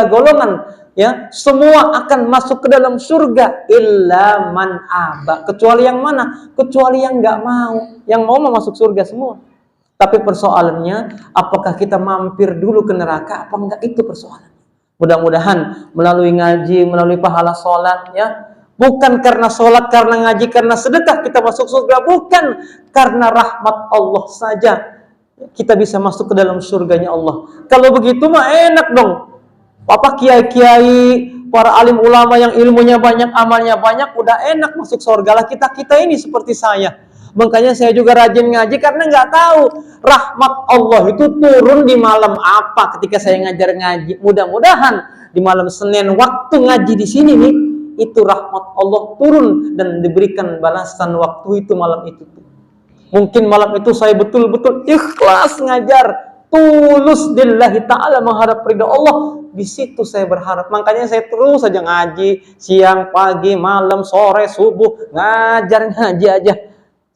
golongan, ya, semua akan masuk ke dalam surga illa man aba. Kecuali yang mana? Kecuali yang enggak mau. Yang mau masuk surga semua. Tapi persoalannya, apakah kita mampir dulu ke neraka apa enggak, itu persoalan. Mudah-mudahan melalui ngaji, melalui pahala sholat, ya, bukan karena sholat, karena ngaji, karena sedekah kita masuk surga, bukan, karena rahmat Allah saja kita bisa masuk ke dalam surganya Allah. Kalau begitu mah enak dong. Apa kiai-kiai, para alim ulama yang ilmunya banyak, amalnya banyak, udah enak masuk surga lah. Kita ini seperti saya. Makanya saya juga rajin ngaji karena nggak tahu rahmat Allah itu turun di malam apa ketika saya ngajar ngaji. Mudah-mudahan di malam Senin waktu ngaji di sini nih, itu rahmat Allah turun dan diberikan balasan waktu itu malam itu. Mungkin malam itu saya betul-betul ikhlas ngajar, tulus lillahi ta'ala, mengharap ridha Allah. Di situ saya berharap. Makanya saya terus saja ngaji, siang, pagi, malam, sore, subuh, ngajar ngaji aja.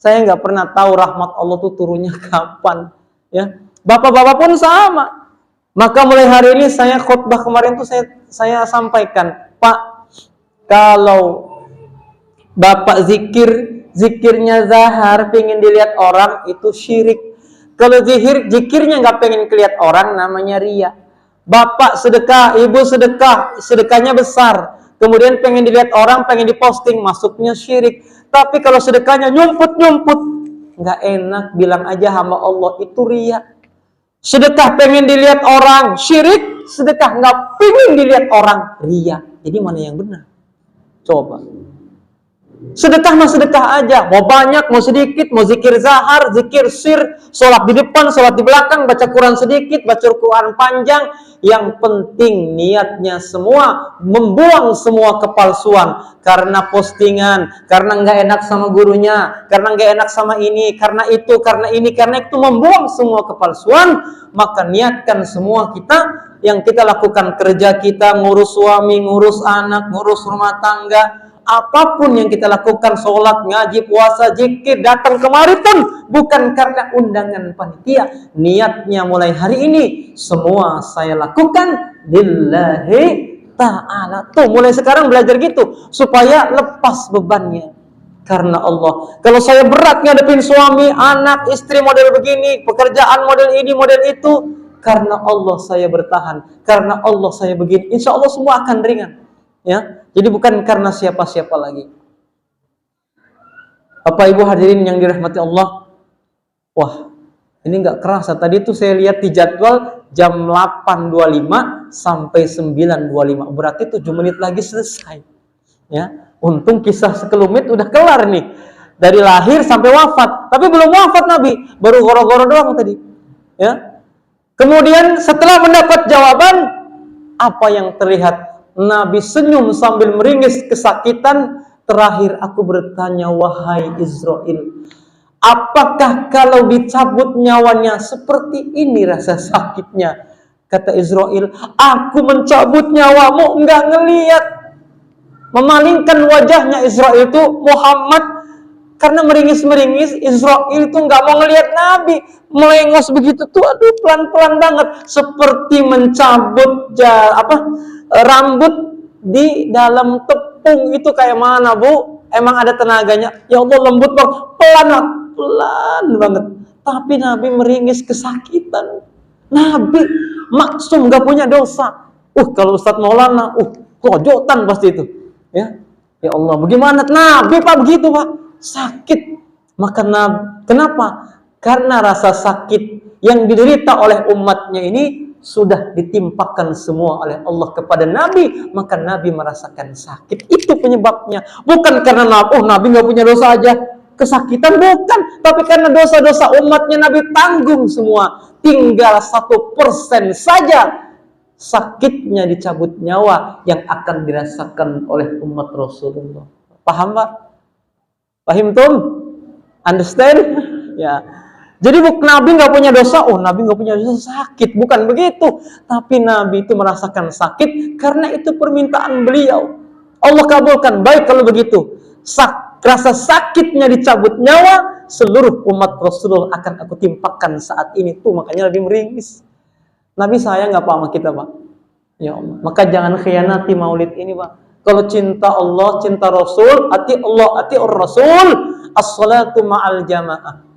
Saya nggak pernah tahu rahmat Allah itu turunnya kapan. Ya, bapak-bapak pun sama. Maka mulai hari ini saya khutbah kemarin tuh saya sampaikan, Pak, kalau bapak zikirnya zahar pengen dilihat orang, itu syirik. Kalau zikirnya nggak pengen dilihat orang, namanya ria. Bapak sedekah, ibu sedekah, sedekahnya besar, kemudian pengen dilihat orang, pengen diposting, masuknya syirik. Tapi kalau sedekahnya nyumput-nyumput, nggak enak, bilang aja hamba Allah, itu ria. Sedekah pengen dilihat orang, syirik. Sedekah nggak pengen dilihat orang, ria. Jadi mana yang benar? Coba. Sedekah mah sedekah aja, mau banyak, mau sedikit, mau zikir zahar, zikir sir, sholat di depan, sholat di belakang, baca Quran sedikit, baca Quran panjang, yang penting niatnya semua, membuang semua kepalsuan, karena postingan, karena nggak enak sama gurunya, karena nggak enak sama ini, karena itu, karena ini, karena itu, membuang semua kepalsuan. Maka niatkan semua kita, yang kita lakukan, kerja kita, ngurus suami, ngurus anak, ngurus rumah tangga, apapun yang kita lakukan, sholat, ngaji, puasa, zikir, datang kemari pun bukan karena undangan panitia. Niatnya mulai hari ini semua saya lakukan lillahi ta'ala. Tuh mulai sekarang belajar gitu supaya lepas bebannya karena Allah. Kalau saya berat ngadepin suami, anak, istri model begini, pekerjaan model ini, model itu, karena Allah saya bertahan, karena Allah saya begini, insya Allah semua akan ringan. Ya, jadi bukan karena siapa-siapa lagi. Bapak Ibu hadirin yang dirahmati Allah. Wah, ini nggak kerasa. Tadi tuh saya lihat di jadwal jam 8.25 sampai 9.25. Berarti 7 menit lagi selesai. Ya, untung kisah sekelumit udah kelar nih. Dari lahir sampai wafat. Tapi belum wafat Nabi, baru goro-goro doang tadi. Ya. Kemudian setelah mendapat jawaban, apa yang terlihat? Nabi senyum sambil meringis kesakitan. Terakhir aku bertanya, wahai Israel, apakah kalau dicabut nyawanya seperti ini rasa sakitnya? Kata Israel, aku mencabut nyawamu enggak ngelihat. Memalingkan wajahnya Israel itu Muhammad, karena meringis-meringis. Israel itu enggak mau ngelihat Nabi, melengos begitu tuh, aduh pelan-pelan banget, seperti mencabut rambut di dalam tepung. Itu kayak mana, Bu? Emang ada tenaganya? Ya Allah, lembut banget, pelan banget. Tapi Nabi meringis kesakitan. Nabi maksum, gak punya dosa. Kalau Ustadz Maulana, kojotan pasti itu. Ya Allah, bagaimana Nabi Pak begitu Pak? Sakit. Maka Nabi, kenapa? Karena rasa sakit yang diderita oleh umatnya ini sudah ditimpakan semua oleh Allah kepada Nabi, maka Nabi merasakan sakit. Itu penyebabnya. Bukan karena Nabi nggak punya dosa aja kesakitan, bukan. Tapi karena dosa-dosa umatnya Nabi tanggung semua. Tinggal 1% saja sakitnya dicabut nyawa yang akan dirasakan oleh umat Rasulullah. Paham Pak? Paham Tum? Understand? Ya. Jadi Nabi nggak punya dosa, Nabi nggak punya dosa sakit, bukan begitu. Tapi Nabi itu merasakan sakit karena itu permintaan beliau. Allah kabulkan, baik kalau begitu. Rasa sakitnya dicabut nyawa, seluruh umat Rasulullah akan aku timpakan saat ini. Tuh makanya Nabi meringis. Nabi sayang nggak Pak sama kita Pak? Ya Allah. Maka jangan khianati maulid ini Pak. Kalau cinta Allah, cinta Rasul, ati Allah, ati Rasul, as-salatu ma'al jamaah.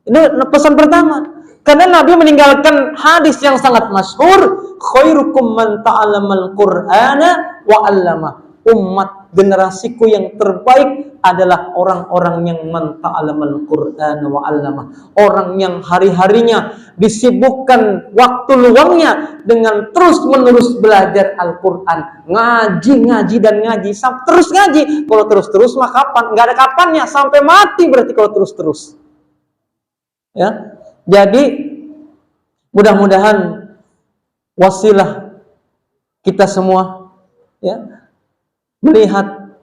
Ini pesan pertama. Karena Nabi meninggalkan hadis yang sangat masyhur, khairukum man ta'allamal Qur'ana wa 'allama. Umat generasiku yang terbaik adalah orang-orang yang man ta'allamal Qur'ana wa 'allama. Orang yang hari-harinya disibukkan waktu luangnya dengan terus-menerus belajar Al-Qur'an. Ngaji dan ngaji, terus ngaji. Kalau terus-terus mah kapan? Enggak ada kapannya, sampai mati berarti kalau terus-terus. Ya, jadi mudah-mudahan wasilah kita semua ya melihat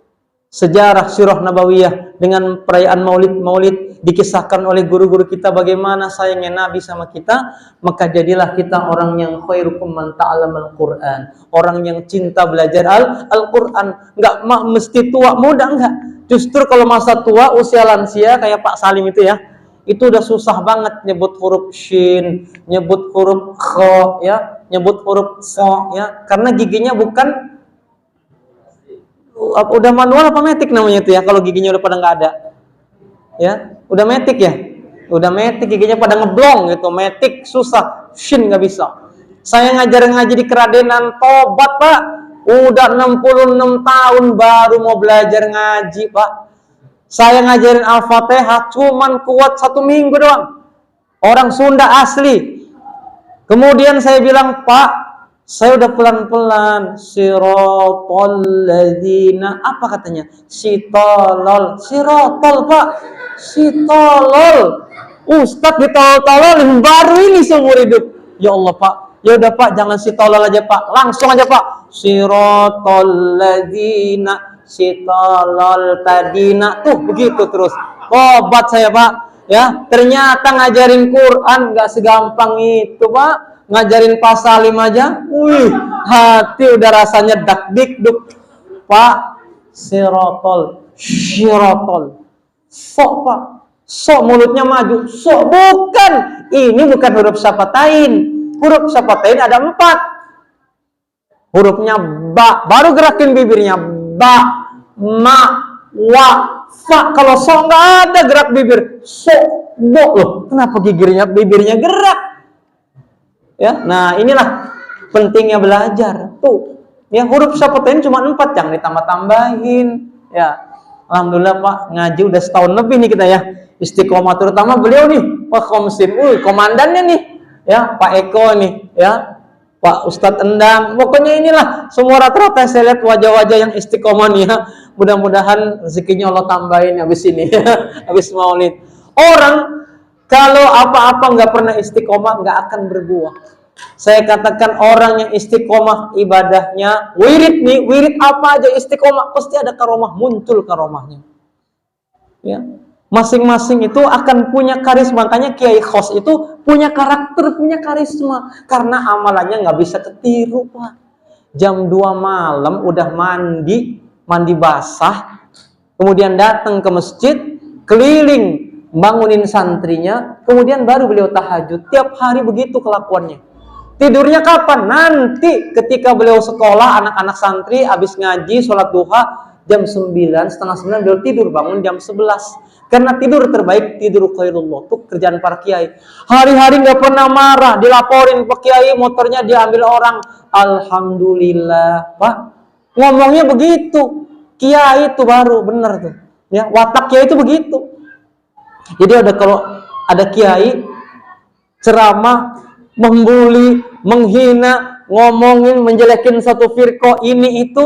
sejarah sirah nabawiyah dengan perayaan maulid dikisahkan oleh guru-guru kita bagaimana sayangnya Nabi sama kita, maka jadilah kita orang yang khairukum man ta'allamal Qur'an, orang yang cinta belajar Al-Qur'an. Enggak mesti tua muda, enggak. Justru kalau masa tua usia lansia kayak Pak Salim itu ya, itu udah susah banget nyebut huruf shin, nyebut huruf kho, ya, nyebut huruf so, ya, karena giginya bukan udah manual apa metik namanya itu ya, kalau giginya udah pada nggak ada, ya, udah metik ya, udah metik giginya pada ngeblong gitu, metik susah, shin nggak bisa. Saya ngaji di Keradenan, tobat Pak, udah 66 tahun baru mau belajar ngaji Pak. Saya ngajarin Al-Fatihah cuman kuat 1 minggu doang. Orang Sunda asli. Kemudian saya bilang, Pak, saya udah pelan-pelan. Sirotol ladina. Apa katanya? Sitolol. Sirotol, Pak. Sitolol. Ustadz ditolol-tololin baru ini seumur hidup. Ya Allah, Pak. Ya udah Pak, jangan sitolol aja Pak. Langsung aja Pak. Sirotol ladina. Sitolol tadina, tuh begitu terus. Obat saya Pak, ya ternyata ngajarin Quran nggak segampang itu Pak. Ngajarin pasal 5 aja, hati udah rasanya dak-dik-duk Pak. Sirotol, sok Pak, sok mulutnya maju, sok bukan. Ini bukan huruf syafatain. Huruf syafatain ada 4. Hurufnya ba, baru gerakin bibirnya ba, ma, wa, fa. Kalau so nggak ada gerak bibir. So, do loh. Kenapa bibirnya gerak? Ya, nah inilah pentingnya belajar. Tuh, ya huruf syafatain cuma 4, jangan ditambah-tambahin. Ya, alhamdulillah Pak, ngaji udah setahun lebih nih kita ya. Istiqomah terutama beliau nih, Pak Komsin, komandannya nih, ya Pak Eko nih, ya. Pak Ustadz Endang, pokoknya inilah semua rata-rata saya lihat wajah-wajah yang istiqomah nih ya. Mudah-mudahan rezekinya Allah tambahin habis ini ya, habis maulid. Orang kalau apa-apa nggak pernah istiqomah nggak akan berbuah. Saya katakan orang yang istiqomah ibadahnya, wirid apa aja istiqomah pasti ada karomah, muncul karomahnya. Ya. Masing-masing itu akan punya karisma. Makanya Kiai Khos itu punya karakter, punya karisma. Karena amalannya nggak bisa ketiru, Pak. Jam 2 malam udah mandi basah. Kemudian datang ke masjid, keliling, bangunin santrinya. Kemudian baru beliau tahajud. Tiap hari begitu kelakuannya. Tidurnya kapan? Nanti ketika beliau sekolah, anak-anak santri habis ngaji, sholat duha, jam 9, setengah 9 beliau tidur, bangun jam 11. Karena tidur terbaik, tidur khairullah. Itu kerjaan para kiai. Hari-hari nggak pernah marah, dilaporin Pak Kiai, motornya diambil orang. Alhamdulillah, Pak. Ngomongnya begitu. Kiai itu baru bener tuh. Ya, watak kiai itu begitu. Jadi ada kalau Ada kiai ceramah, membuli, menghina, ngomongin, menjelekin satu firqah ini itu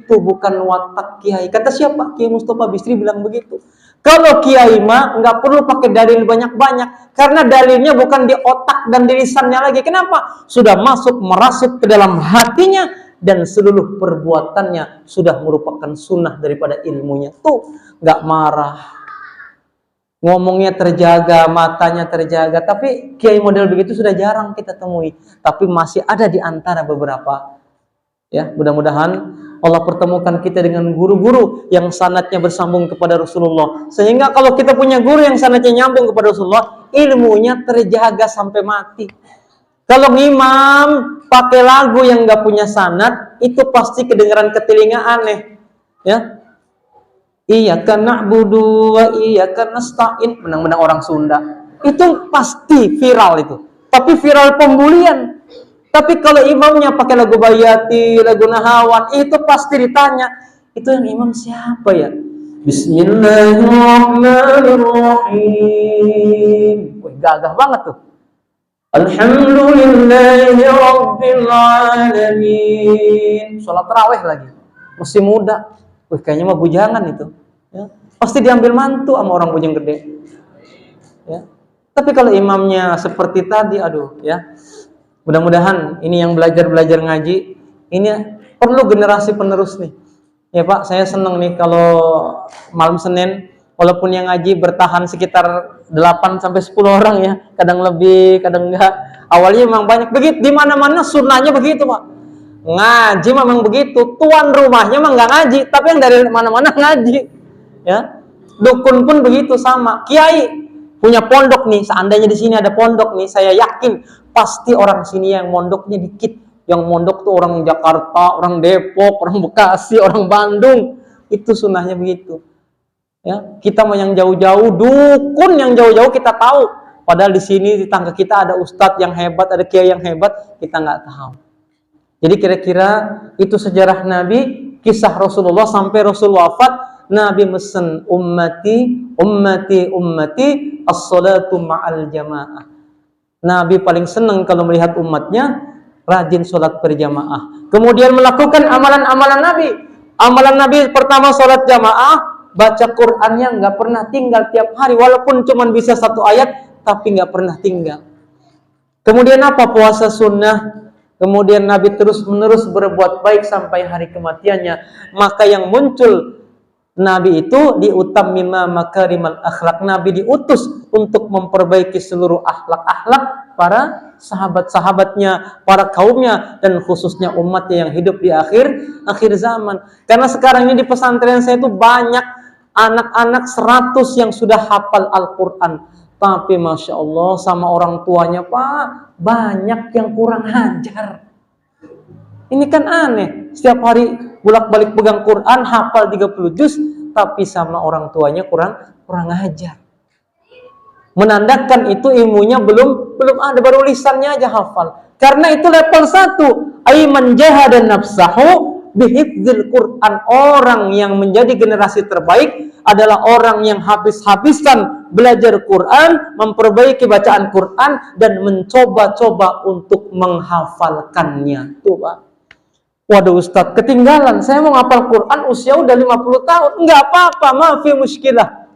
bukan watak kiai. Kata siapa? Kiai Mustafa Bisri bilang begitu. Kalau kiai mah nggak perlu pakai dalil banyak-banyak, karena dalilnya bukan di otak dan di lisannya lagi. Kenapa? Sudah masuk merasuk ke dalam hatinya dan seluruh perbuatannya sudah merupakan sunnah daripada ilmunya. Tuh nggak marah, ngomongnya terjaga, matanya terjaga. Tapi kiai model begitu sudah jarang kita temui. Tapi masih ada di antara beberapa. Ya, mudah-mudahan Allah pertemukan kita dengan guru-guru yang sanadnya bersambung kepada Rasulullah. Sehingga kalau kita punya guru yang sanadnya nyambung kepada Rasulullah, ilmunya terjaga sampai mati. Kalau imam pakai lagu yang nggak punya sanad, itu pasti kedengaran ke telinga aneh. Ya, Iyyaka na'budu wa iyyaka nasta'in, menang-menang orang Sunda. Itu pasti viral itu. Tapi viral pembulian. Tapi kalau imamnya pakai lagu Bayati, lagu Nahawan, itu pasti ditanya, itu yang imam siapa ya? Bismillahirrahmanirrahim. Wih, gagah banget tuh. Alhamdulillahi Rabbil Alamin. Sholat tarawih lagi. Masih muda. Wih, kayaknya mah bujangan itu. Ya. Pasti diambil mantu sama orang bujang gede. Ya. Tapi kalau imamnya seperti tadi, aduh ya. Mudah-mudahan ini yang belajar ngaji, ini perlu generasi penerus nih. Ya Pak, saya senang nih kalau malam Senin, walaupun yang ngaji bertahan sekitar 8 sampai 10 orang ya, kadang lebih, kadang enggak. Awalnya memang banyak begitu, di mana-mana sunnahnya begitu Pak. Ngaji memang begitu, tuan rumahnya memang enggak ngaji, tapi yang dari mana-mana ngaji. Ya. Dukun pun begitu sama. Kiai punya pondok nih, seandainya di sini ada pondok nih, saya yakin pasti orang sini yang mondoknya dikit. Yang mondok tuh orang Jakarta, orang Depok, orang Bekasi, orang Bandung. Itu sunnahnya begitu. Ya, kita mau yang jauh-jauh, dukun yang jauh-jauh kita tahu. Padahal di sini di tangga kita ada ustadz yang hebat, ada kiai yang hebat, kita nggak tahu. Jadi kira-kira itu sejarah Nabi, kisah Rasulullah sampai Rasul wafat. Nabi mesen ummati as-salatu ma'al jamaah. Nabi paling senang kalau melihat umatnya rajin sholat berjamaah. Kemudian melakukan amalan-amalan Nabi. Amalan Nabi pertama sholat jamaah, baca Qur'annya nggak pernah tinggal tiap hari, walaupun cuma bisa 1 ayat, tapi nggak pernah tinggal. Kemudian apa? Puasa sunnah. Kemudian Nabi terus-menerus berbuat baik sampai hari kematiannya. Maka yang muncul Nabi itu diutammima makarimal akhlak. Nabi diutus untuk memperbaiki seluruh akhlak-akhlak para sahabat-sahabatnya, para kaumnya, dan khususnya umatnya yang hidup di akhir zaman. Karena sekarang ini di pesantren saya itu banyak anak-anak 100 yang sudah hafal Al-Quran. Tapi Masya Allah sama orang tuanya, Pak, banyak yang kurang ajar. Ini kan aneh. Setiap hari bolak-balik pegang Quran, hafal 30 juz, tapi sama orang tuanya kurang ajar. Menandakan itu ilmunya belum ada, baru lisannya aja hafal. Karena itu level 1. Aiman jahada nafsahu bihifdzil Quran. Orang yang menjadi generasi terbaik adalah orang yang habis-habisan belajar Quran, memperbaiki bacaan Quran, dan mencoba-coba untuk menghafalkannya. Tuh Pak. Waduh Ustadz, ketinggalan. Saya mau ngapal Quran usia udah 50 tahun. Enggak apa-apa, maafi muskilah.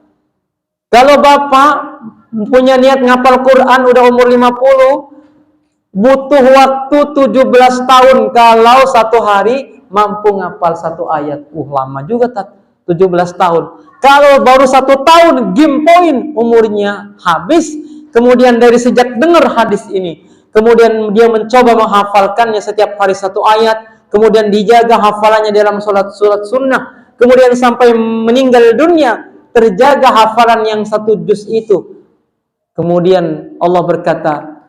Kalau Bapak punya niat ngapal Quran udah umur 50, butuh waktu 17 tahun. Kalau 1 hari mampu ngapal 1 ayat. Lama juga 17 tahun. Kalau baru 1 tahun, game point, umurnya habis. Kemudian dari sejak dengar hadis ini, kemudian dia mencoba menghafalkannya setiap hari 1 ayat. Kemudian dijaga hafalannya dalam sholat sunnah. Kemudian sampai meninggal dunia, terjaga hafalan yang 1 juz itu. Kemudian Allah berkata,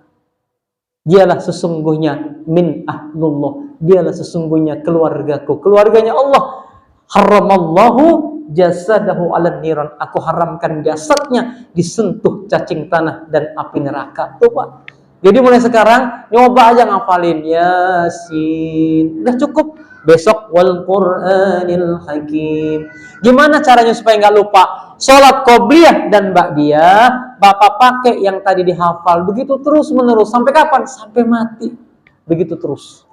dialah sesungguhnya min ahlullah. Dialah sesungguhnya keluargaku. Keluarganya Allah. Haramallahu jasadahu ala niran. Aku haramkan jasadnya disentuh cacing tanah dan api neraka. Tuh Pak. Jadi mulai sekarang nyoba aja ngafalin Yasin. Udah cukup. Besok wal Qur'anil Hakim. Gimana caranya supaya nggak lupa? Sholat qobliyah dan ba'diyah Bapak pakai yang tadi dihafal, begitu terus menerus. Sampai kapan? Sampai mati. Begitu terus.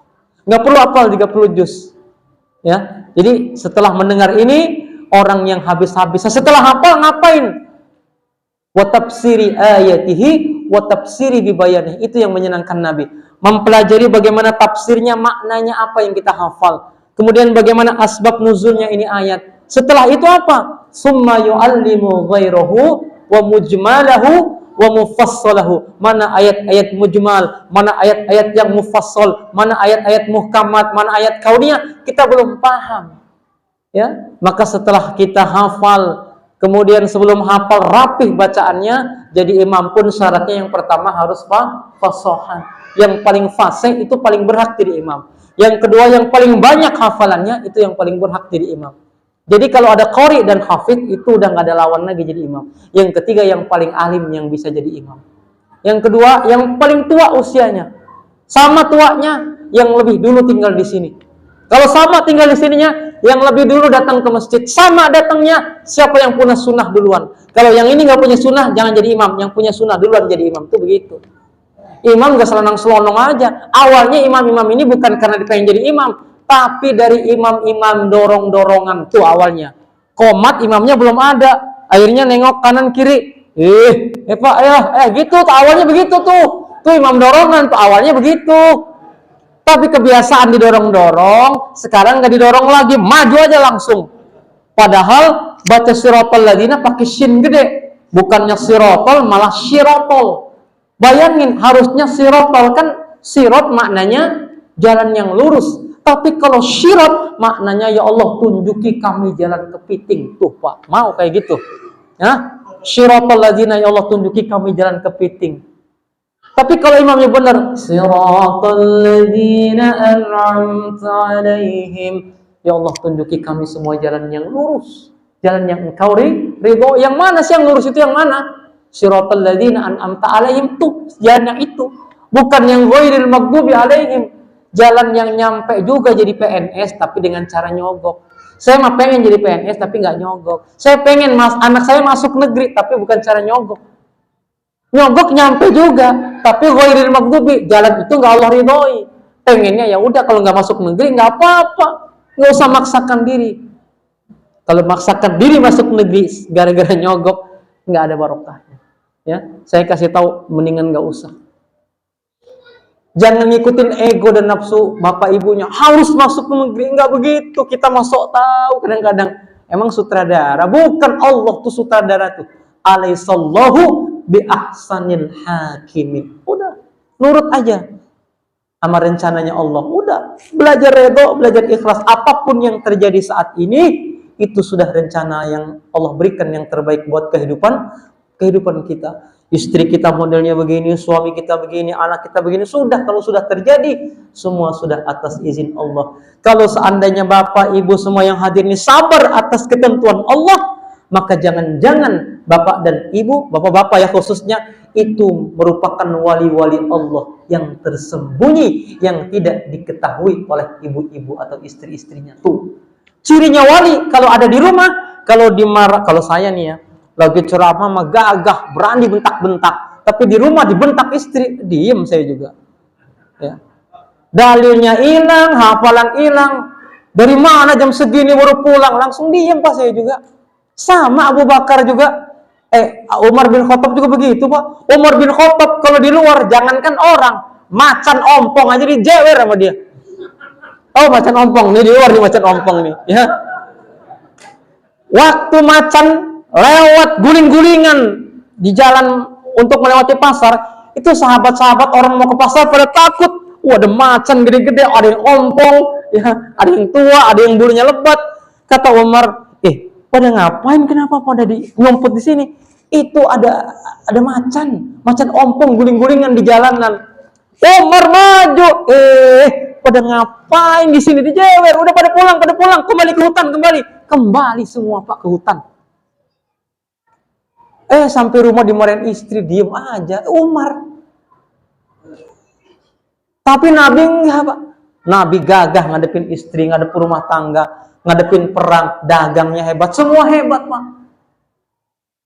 Nggak perlu hafal 30 juz. Ya, jadi setelah mendengar ini, orang yang habis-habis setelah hafal ngapain? Wa tafsiri ayatihi wa tafsiri bibayanihi. Itu yang menyenangkan Nabi. Mempelajari bagaimana tafsirnya, maknanya apa yang kita hafal. Kemudian bagaimana asbab nuzulnya ini ayat. Setelah itu apa? Summa yu'allimu ghairahu wa mujmalahu wa mufassalahu. Mana ayat-ayat mujmal, mana ayat-ayat yang mufassal, mana ayat-ayat muhkamat, mana ayat kauniyah, kita belum paham. Ya, maka setelah kita hafal, kemudian sebelum hafal rapih bacaannya, jadi imam pun syaratnya yang pertama harus fasohan. Yang paling fasih itu paling berhak jadi imam. Yang kedua yang paling banyak hafalannya itu yang paling berhak jadi imam. Jadi kalau ada qori dan hafidh itu udah nggak ada lawan lagi jadi imam. Yang ketiga yang paling alim yang bisa jadi imam. Yang kedua yang paling tua usianya. Sama tuanya yang lebih dulu tinggal di sini. Kalau sama tinggal di sininya, yang lebih dulu datang ke masjid. Sama datangnya siapa yang punya sunnah duluan. Kalau yang ini nggak punya sunnah, jangan jadi imam. Yang punya sunnah duluan jadi imam. Itu begitu. Imam gak selonong-selonong aja. Awalnya imam-imam ini bukan karena pengen jadi imam, tapi dari imam-imam dorong-dorongan tuh awalnya. Qomat imamnya belum ada, akhirnya nengok kanan kiri. Pak, gitu. Tuh, awalnya begitu tuh. Tuh imam dorongan tuh awalnya begitu. Tapi kebiasaan didorong-dorong, sekarang nggak didorong lagi, maju aja langsung. Padahal baca siratal ladzina pakai shin gede, bukannya siratal malah syirotol. Bayangin, harusnya sirotol kan sirot maknanya jalan yang lurus. Tapi kalau syirat maknanya ya Allah tunjuki kami jalan kepiting. Tuh Pak, mau kayak gitu? Ya, siratal ladzina ya Allah tunjuki kami jalan kepiting. Tapi kalau imamnya benar, siratal ladzina an'amta alaihim, ya Allah tunjuki kami semua jalan yang lurus, jalan yang engkau ridho. Yang mana sih yang lurus itu yang mana? Siratal ladzina an'amta alaihim tuh jalan yang itu, bukan yang ghairil maghdubi alaihim, jalan yang nyampe juga jadi PNS tapi dengan cara nyogok. Saya mah pengen jadi PNS tapi nggak nyogok. Saya pengen anak saya masuk negeri tapi bukan cara nyogok. Nyogok nyampe juga tapi ghairil maghdubi, jalan itu nggak Allah ridhoi. Pengennya ya udah kalau nggak masuk negeri nggak apa-apa, nggak usah maksakan diri. Kalau maksakan diri masuk negeri gara-gara nyogok nggak ada barokahnya. Ya, saya kasih tahu mendingan nggak usah. Jangan ngikutin ego dan nafsu bapak ibunya harus masuk ke negeri, nggak begitu. Kita masuk tahu kadang-kadang emang sutradara, bukan Allah tuh sutradara tuh. Alaihissallahu bi ahsanil hakimin. Udah nurut aja sama rencananya Allah. Udah belajar redho, belajar ikhlas. Apapun yang terjadi saat ini itu sudah rencana yang Allah berikan yang terbaik buat kehidupan kita. Istri kita modelnya begini, suami kita begini, anak kita begini. Sudah, kalau sudah terjadi, semua sudah atas izin Allah. Kalau seandainya bapak, ibu semua yang hadir ini sabar atas ketentuan Allah, maka jangan-jangan bapak dan ibu, bapak-bapak ya khususnya, itu merupakan wali-wali Allah yang tersembunyi, yang tidak diketahui oleh ibu-ibu atau istri-istrinya. Tuh, cirinya wali kalau ada di rumah, kalau saya nih ya, lagi ceramah mah gagah, berani bentak-bentak. Tapi di rumah dibentak istri, diem saya juga. Ya. Dalilnya hilang, hafalan hilang. Dari mana jam segini baru pulang? Langsung diem Pak saya juga. Sama Abu Bakar juga. Umar bin Khattab juga begitu Pak. Umar bin Khattab kalau di luar, jangankan orang, macan ompong aja dijewer sama dia. Oh macan ompong, nih di luar nih macan ompong nih. Ya. Waktu macan lewat guling-gulingan di jalan untuk melewati pasar, itu sahabat-sahabat orang mau ke pasar pada takut. Ada macan gede-gede, ada yang ompong, ya, ada yang tua, ada yang bulunya lebat. Kata Umar, pada ngapain? Kenapa pada ngumpet di sini? Itu ada macan ompong guling-gulingan di jalanan. Umar maju, pada ngapain di sini dijewer? Udah pada pulang, kembali ke hutan, kembali semua Pak ke hutan. Sampai rumah dimarahin istri, diem aja. Umar. Tapi Nabi enggak Pak. Nabi gagah ngadepin istri, ngadepin rumah tangga, ngadepin perang, dagangnya hebat, semua hebat Pak.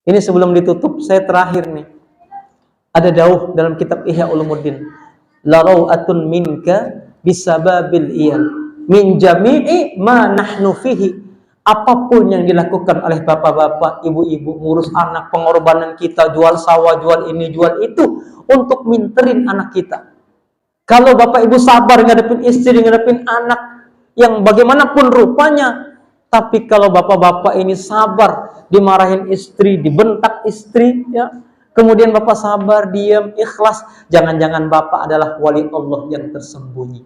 Ini sebelum ditutup, saya terakhir nih. Ada dauh dalam kitab Ihya Ulumuddin, la raw'atun minka bisababil iyal min jami'i ma nahnu fihi. Apapun yang dilakukan oleh bapak-bapak, ibu-ibu, ngurus anak, pengorbanan kita, jual sawah, jual ini, jual itu, untuk minterin anak kita. Kalau bapak ibu sabar ngadepin istri, ngadepin anak yang bagaimanapun rupanya, tapi kalau bapak-bapak ini sabar, dimarahin istri, dibentak istri, ya, kemudian bapak sabar, diam, ikhlas, jangan-jangan bapak adalah wali Allah yang tersembunyi.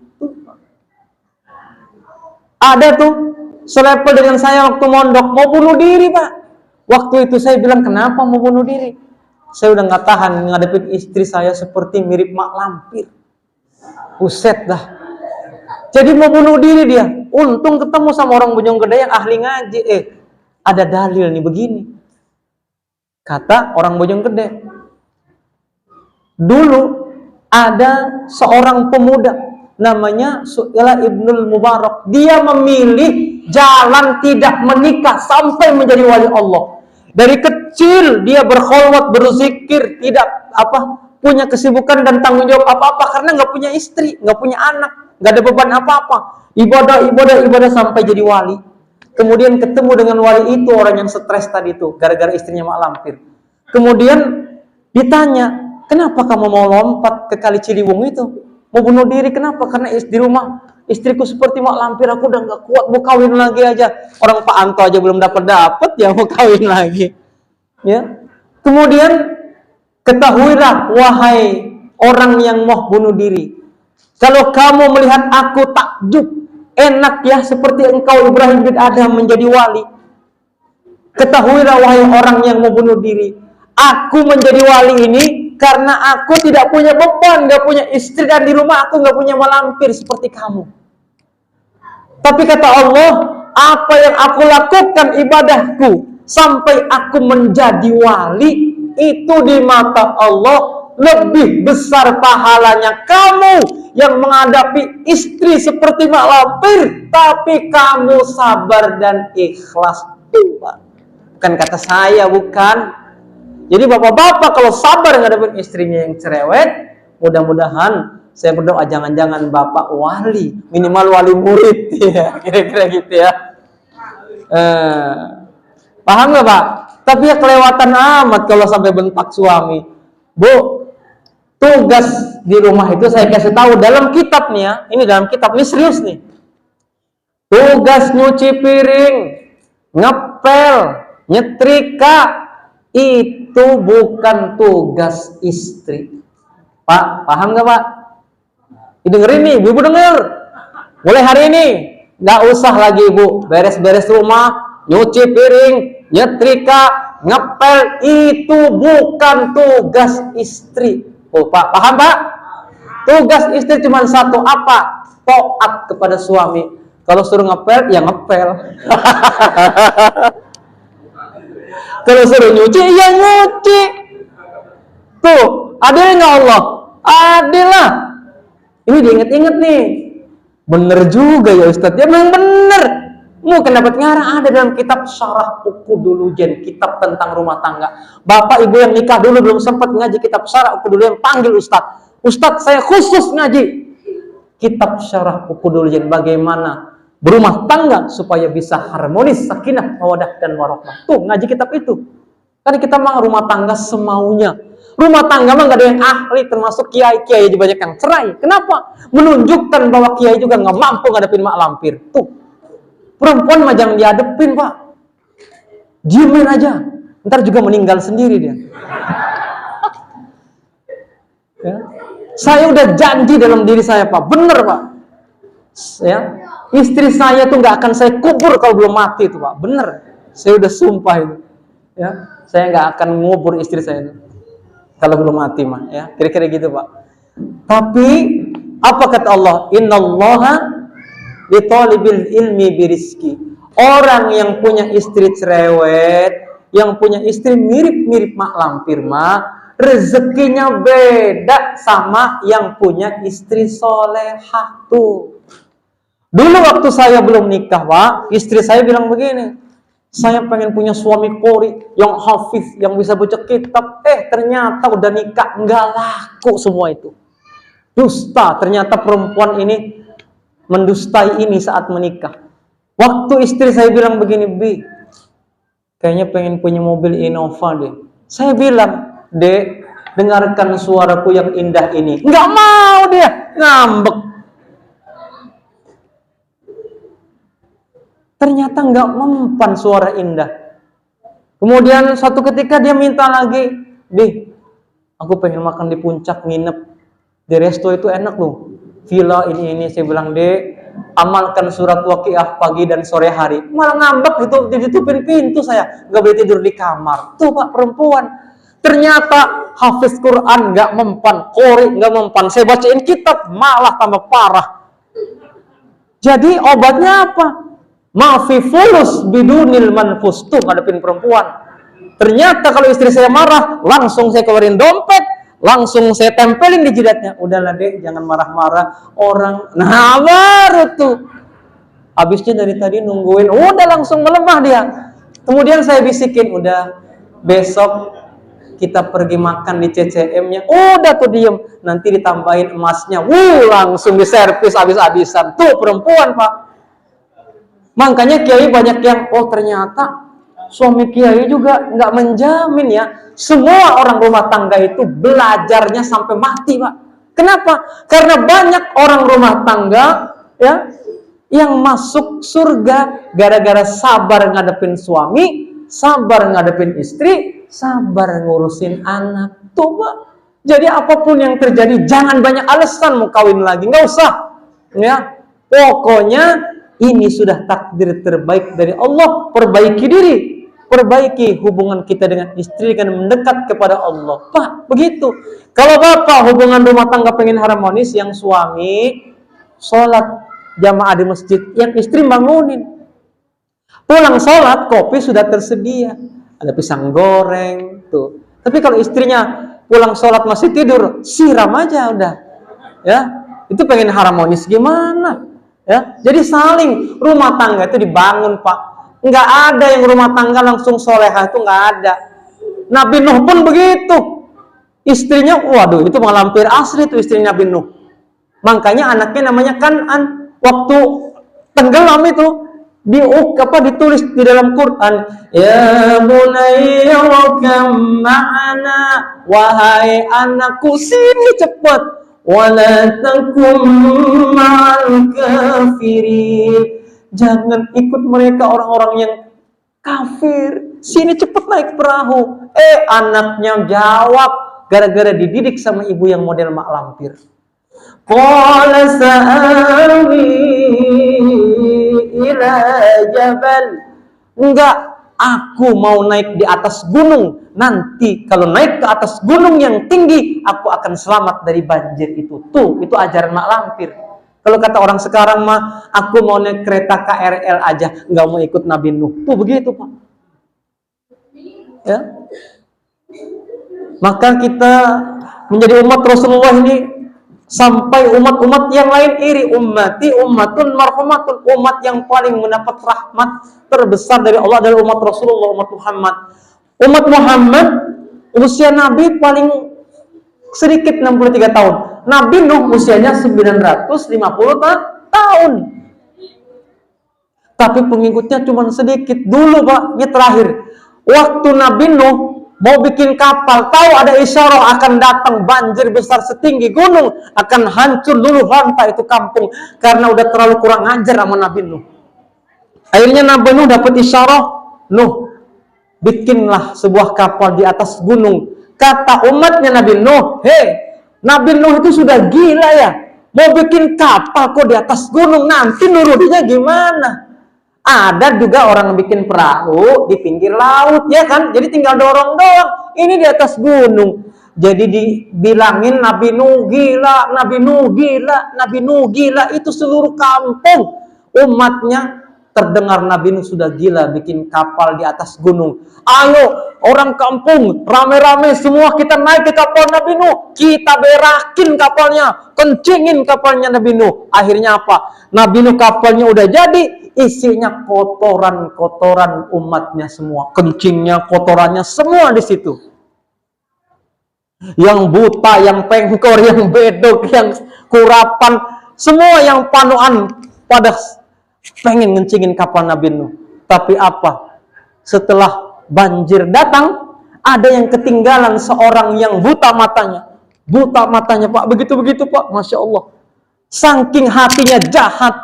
Ada tuh selevel dengan saya waktu mondok, mau bunuh diri pak. Waktu itu saya bilang, kenapa mau bunuh diri? Saya udah gak tahan ngadepin istri saya seperti mirip mak lampir. Buset dah. Jadi mau bunuh diri dia. Untung ketemu sama orang Bojonggede yang ahli ngaji. Ada dalil nih begini. Kata orang Bojonggede, dulu ada seorang pemuda namanya Su'ila Ibnul Mubarak. Dia memilih jalan tidak menikah sampai menjadi wali Allah. Dari kecil dia berkholwat, berzikir, tidak punya kesibukan dan tanggung jawab apa-apa karena nggak punya istri, nggak punya anak, nggak ada beban apa-apa. Ibadah sampai jadi wali. Kemudian ketemu dengan wali itu, orang yang stres tadi itu gara-gara istrinya mak lampir. Kemudian ditanya, kenapa kamu mau lompat ke Kali Ciliwung itu? Mau bunuh diri kenapa? Karena di rumah istriku seperti mak lampir, aku udah nggak kuat, mau kawin lagi aja. Orang Pak Anto aja belum dapat ya mau kawin lagi. Ya. Kemudian ketahuilah wahai orang yang mau bunuh diri, kalau kamu melihat aku takjub, enak ya seperti engkau Ibrahim bin Adham menjadi wali. Ketahuilah wahai orang yang mau bunuh diri, aku menjadi wali ini karena aku tidak punya beban, gak punya istri, dan di rumah aku gak punya malampir seperti kamu. Tapi kata Allah, apa yang aku lakukan ibadahku sampai aku menjadi wali, itu di mata Allah lebih besar pahalanya kamu yang menghadapi istri seperti mak lampir, tapi kamu sabar dan ikhlas. Bukan kata saya, bukan. Jadi bapak-bapak kalau sabar ngadepin istrinya yang cerewet, mudah-mudahan saya berdoa jangan-jangan bapak wali, minimal wali murid, ya, kira-kira gitu ya. Paham nggak pak? Tapi ya kelewatan amat kalau sampai bentak suami. Bu, tugas di rumah itu saya kasih tahu dalam kitab nih ya. Ini dalam kitab, ini serius nih. Tugas nyuci piring, ngepel, nyetrika, itu bukan tugas istri. Pak, paham nggak pak? Dengerin nih, ibu denger. Mulai hari ini, nggak usah lagi ibu beres-beres rumah, nyuci piring, nyetrika, ngepel, itu bukan tugas istri. Oh pak, paham pak? Tugas istri cuma satu, apa? Taat kepada suami. Kalau suruh ngepel, ya ngepel. Kalau suruh nyuci, ya nyuci. Tuh, adil nggak Allah? Adil lah. Ini diinget-inget nih. Bener juga ya Ustadz. Ya memang bener. Mungkin dapat ngarang ada dalam kitab Syarah Uqudul-Lujan, kitab tentang rumah tangga. Bapak ibu yang nikah dulu belum sempat ngaji kitab Syarah Uqudul-Lujan, panggil Ustadz. Ustadz, saya khusus ngaji kitab Syarah Uqudul-Lujan, bagaimana berumah tangga supaya bisa harmonis, sakinah, mawaddah dan warahmah. Tuh, ngaji kitab itu. Kan kita mah rumah tangga semaunya. Rumah tangga mah gak ada yang ahli, termasuk kiai-kiai aja banyak yang cerai. Kenapa? Menunjukkan bahwa kiai juga gak mampu ngadepin mak lampir. Tuh, perempuan mah jangan dihadepin pak, diemin aja, ntar juga meninggal sendiri dia. Ya. Saya udah janji dalam diri saya pak, bener pak. Ya. Istri saya tuh gak akan saya kubur kalau belum mati itu pak, bener. Saya udah sumpah itu. Ya. Saya gak akan ngubur istri saya itu kalau belum mati mah, ya kira-kira gitu pak. Tapi apa kata Allah? Innallaha litalibil ilmi birizki. Orang yang punya istri cerewet, yang punya istri mirip-mirip mak lampir mah, rezekinya beda sama yang punya istri solehah tuh. Dulu waktu saya belum nikah pak, istri saya bilang begini, Saya pengen punya suami qori yang hafiz, yang bisa baca kitab. Ternyata udah nikah, nggak laku semua itu. Dusta, ternyata perempuan ini mendustai ini saat menikah. Waktu istri saya bilang begini, Bi, kayaknya pengen punya mobil Innova deh. Saya bilang, Dek, dengarkan suaraku yang indah ini. Nggak mau dia, ngambek. Ternyata nggak mempan suara indah. Kemudian suatu ketika dia minta lagi, Bi, aku pengen makan di puncak, nginep di resto itu enak loh, villa ini. Saya bilang, Dek, amalkan surat Waqiah pagi dan sore hari. Malah ngambek gitu, ditutupin pintu saya, nggak boleh tidur di kamar. Tuh Pak, perempuan. Ternyata hafiz Quran nggak mempan, qori nggak mempan. Saya bacain kitab malah tambah parah. Jadi obatnya apa? Maafi fulus bidunil manfus. Tuh ngadepin perempuan. Ternyata kalau istri saya marah, langsung saya keluarin dompet, langsung saya tempelin di jidatnya. Udahlah Dek, jangan marah-marah orang. Nah baru tuh. Habisnya dari tadi nungguin, udah langsung melemah dia. Kemudian saya bisikin, udah besok kita pergi makan di CCM-nya. Udah tuh diem, nanti ditambahin emasnya. Langsung diservis habis-habisan. Tuh perempuan Pak. Makanya kiai banyak yang, ternyata suami kiai juga nggak menjamin ya. Semua orang rumah tangga itu belajarnya sampai mati Pak. Kenapa? Karena banyak orang rumah tangga ya yang masuk surga gara-gara sabar ngadepin suami, sabar ngadepin istri, sabar ngurusin anak. Tuh Pak. Jadi apapun yang terjadi, jangan banyak alasan mau kawin lagi, nggak usah. Ya, pokoknya ini sudah takdir terbaik dari Allah. Perbaiki diri, perbaiki hubungan kita dengan istri dengan mendekat kepada Allah. Pak, begitu. Kalau bapak hubungan rumah tangga pengen harmonis, yang suami sholat jamaah di masjid, yang istri bangunin. Pulang sholat, kopi sudah tersedia, ada pisang goreng tuh. Tapi kalau istrinya pulang sholat masih tidur, siram aja udah. Ya, itu pengen harmonis gimana? Ya, jadi saling rumah tangga itu dibangun Pak. Nggak ada yang rumah tangga langsung solehah, itu nggak ada. Nabi Nuh pun begitu. Istrinya, waduh, itu malampir asli tuh istri Nabi Nuh. Makanya anaknya namanya Kan'an. Waktu tenggelam itu ditulis di dalam Quran, ya bunayya rakam ma'ana, wahai anakku sini cepat. Wala takum ma'al kafirin. Jangan ikut mereka orang-orang yang kafir. Sini cepat naik perahu. Anaknya jawab gara-gara dididik sama ibu yang model mak lampir. Qala sa'awi ila jabal. Enggak, aku mau naik di atas gunung. Nanti kalau naik ke atas gunung yang tinggi, aku akan selamat dari banjir itu. Tuh, itu ajaran mak lampir. Kalau kata orang sekarang mah, aku mau naik kereta KRL aja, nggak mau ikut Nabi Nuh. Tuh begitu Pak. Ya. Maka kita menjadi umat Rasulullah ini sampai umat-umat yang lain iri. Ummati ummatun marhumatun. Umat yang paling mendapat rahmat terbesar dari Allah adalah umat Rasulullah, umat Muhammad. Umat Muhammad, usia Nabi paling sedikit 63 tahun. Nabi Nuh usianya 950 tahun. Tapi pengikutnya cuma sedikit. Dulu Pak, ini terakhir. Waktu Nabi Nuh mau bikin kapal, tahu ada isyarah akan datang banjir besar setinggi gunung, akan hancur dulu rantai itu kampung. Karena udah terlalu kurang ajar sama Nabi Nuh. Akhirnya Nabi Nuh dapat isyarah, Nuh, bikinlah sebuah kapal di atas gunung. Kata umatnya Nabi Nuh, Nabi Nuh itu sudah gila ya, mau bikin kapal kok di atas gunung, nanti nurudinya gimana? Ada juga orang bikin perahu di pinggir laut, ya kan? Jadi tinggal dorong doang. Ini di atas gunung. Jadi dibilangin Nabi Nuh gila, Nabi Nuh gila, Nabi Nuh gila. Itu seluruh kampung umatnya terdengar Nabi Nuh sudah gila bikin kapal di atas gunung. Ayo orang kampung rame-rame semua kita naik ke kapal Nabi Nuh, kita berakin kapalnya, kencingin kapalnya Nabi Nuh. Akhirnya apa? Nabi Nuh kapalnya udah jadi, isinya kotoran-kotoran umatnya semua, kencingnya, kotorannya semua di situ. Yang buta, yang pengkor, yang bedok, yang kurapan, semua yang panuan pada pengen ngencingin kapal Nabi Nuh. Tapi apa? Setelah banjir datang, ada yang ketinggalan seorang yang buta matanya. Buta matanya, Pak. Begitu-begitu, Pak. Masya Allah. Saking hatinya jahat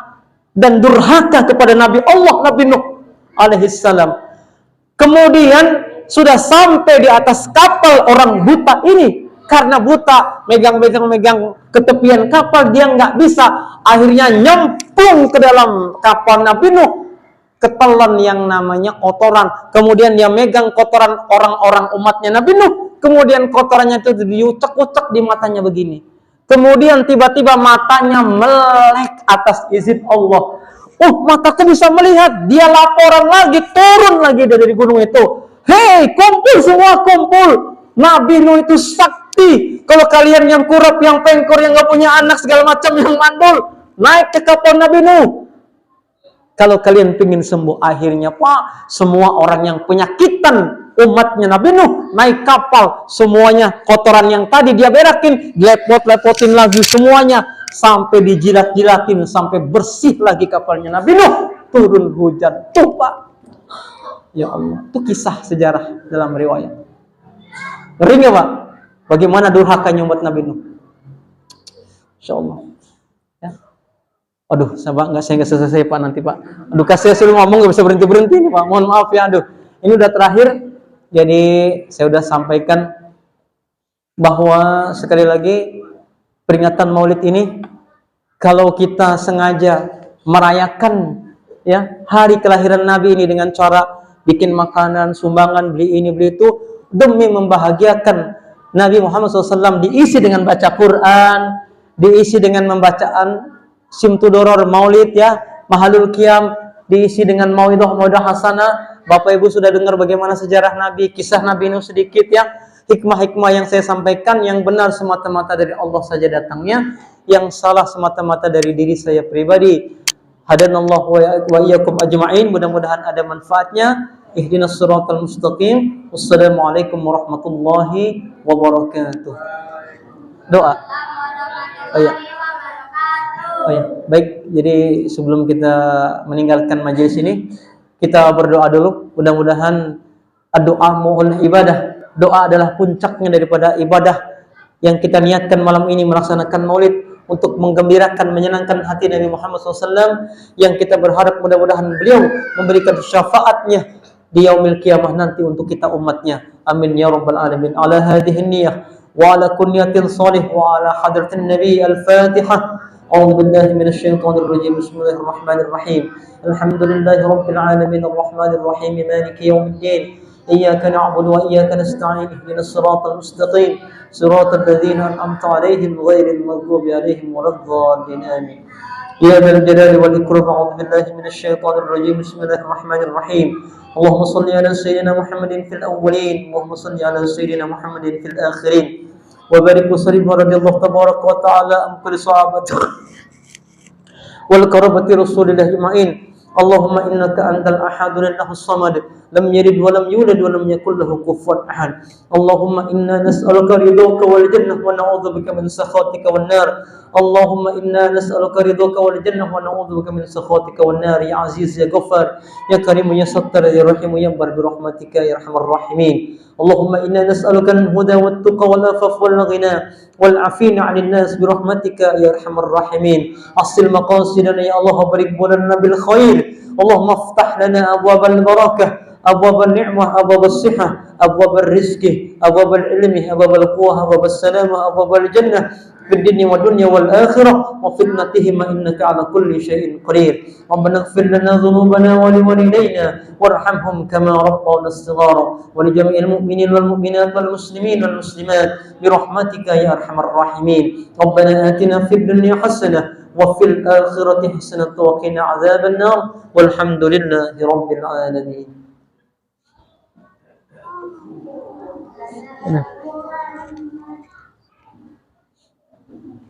dan durhaka kepada Nabi Allah, Nabi Nuh alaihissalam. Kemudian sudah sampai di atas kapal orang buta ini. Karena buta, megang ke tepian kapal, dia nggak bisa. Akhirnya nyemplung ke dalam kapal Nabi Nuh. Ketelan yang namanya kotoran. Kemudian dia megang kotoran orang-orang umatnya Nabi Nuh. Kemudian kotorannya itu diucek-ucek di matanya begini. Kemudian tiba-tiba matanya melek atas izin Allah. Mataku bisa melihat. Dia laporan lagi, turun lagi dari gunung itu. Hei, kumpul semua, kumpul. Nabi Nuh itu sakti. Kalau kalian yang kurap, yang pengkor, yang gak punya anak, segala macam, yang mandul, naik ke kapal Nabi Nuh. Kalau kalian pingin sembuh, akhirnya Pak, semua orang yang penyakitan umatnya Nabi Nuh naik kapal, semuanya kotoran yang tadi dia berakin, dilepot-lepotin lagi semuanya, sampai dijilat-jilatin, sampai bersih lagi kapalnya Nabi Nuh. Turun hujan, tuh Pak. Ya Allah, itu kisah sejarah dalam riwayat. Ngeri nggak Pak? Bagaimana durhakanya umat Nabi Nuh? Insya Allah. Ya. Aduh, saya nggak selesai Pak nanti Pak. Aduh, kasih saya ngomong nggak bisa berhenti nih Pak. Mohon maaf ya. Aduh, ini udah terakhir. Jadi saya udah sampaikan bahwa sekali lagi peringatan Maulid ini, kalau kita sengaja merayakan ya hari kelahiran Nabi ini dengan cara bikin makanan, sumbangan, beli ini beli itu, demi membahagiakan Nabi Muhammad SAW, diisi dengan baca Quran, diisi dengan membacaan Simtudoror Maulid ya, Mahalul Qiyam, diisi dengan mauidhah hasanah. Bapak Ibu sudah dengar bagaimana sejarah Nabi, kisah Nabi Nuh sedikit ya. Hikmah-hikmah yang saya sampaikan yang benar semata-mata dari Allah saja datangnya, yang salah semata-mata dari diri saya pribadi. Hadanallahu wa iyyakum ajma'in. Mudah-mudahan ada manfaatnya. Ihdinas siratal mustaqim. Wassalamualaikum warahmatullahi wabarakatuh. Doa. Oh ya, baik. Jadi sebelum kita meninggalkan majelis ini, kita berdoa dulu. Mudah-mudahan doa muhul ibadah. Doa adalah puncaknya daripada ibadah yang kita niatkan malam ini melaksanakan Maulid untuk menggembirakan, menyenangkan hati Nabi Muhammad SAW, yang kita berharap mudah-mudahan beliau memberikan syafaatnya di yaumil qiyamah nanti untuk kita umatnya. Amin ya rabbal alamin. Ala hadhihi niyyah wa ala kunniyatin salih wa ala hadratin nabi al-fatihah. A'udzu billahi minasy syaithanir rajim. Bismillahirrahmanirrahim. Alhamdulillahi rabbil alamin arrahmanir rahim maliki yaumiddin. إياك نعبد وإياك نستعين اهدنا الصراط المستقيم صراط الذين أنعمت عليهم غير المغضوب عليهم ولا الضالين آمين. يا ذا الجلال والإكرام أعوذ بالله من الشيطان الرجيم بسم الله الرحمن الرحيم. اللهم صل على سيدنا محمد في الأولين اللهم صل على سيدنا محمد في الآخرين وبارك وسلم ورضي الله تبارك وتعالى عن كل صحابته والقرابة رسول الله أجمعين. اللهم إنك أنت الأحد لله الصمد لم يلد ولم يولد ولم يكن له كفوا أحد. اللهم إنا نسألك رضاك والجنة ونعوذ بك من سخطك والنار. اللهم إنا نسألك رضاك والجنة ونعوذ بك من سخطك والنار. يا عزيز يا غفار يا كريم يا ستر يا رحيم يا بر برحمتك يا أرحم الراحمين. اللهم إنا نسألك الهدى والتقى والعفاف والغنى والعافين عن الناس برحمتك يا أرحم الراحمين. أصل مقاصدنا يا الله وبارك لنا بالخير. اللهم افتح لنا أبواب البركة أبواب النعمة أبواب الصحة أبواب الرزق أبواب العلم أبواب القوة أبواب السلامة أبواب الجنة في الدنيا والدنيا والآخرة وفتنتهما إنك على كل شيء قدير. ربنا اغفر لنا ذنوبنا ولوالدينا وارحمهم كما ربونا صغارا ولجميع المؤمنين والمؤمنات والمسلمين والمسلمات برحمتك يا أرحم الراحمين. ربنا آتنا في الدنيا حسنة وفي الآخرة حسنة وقنا عذاب النار والحمد لله رب العالمين.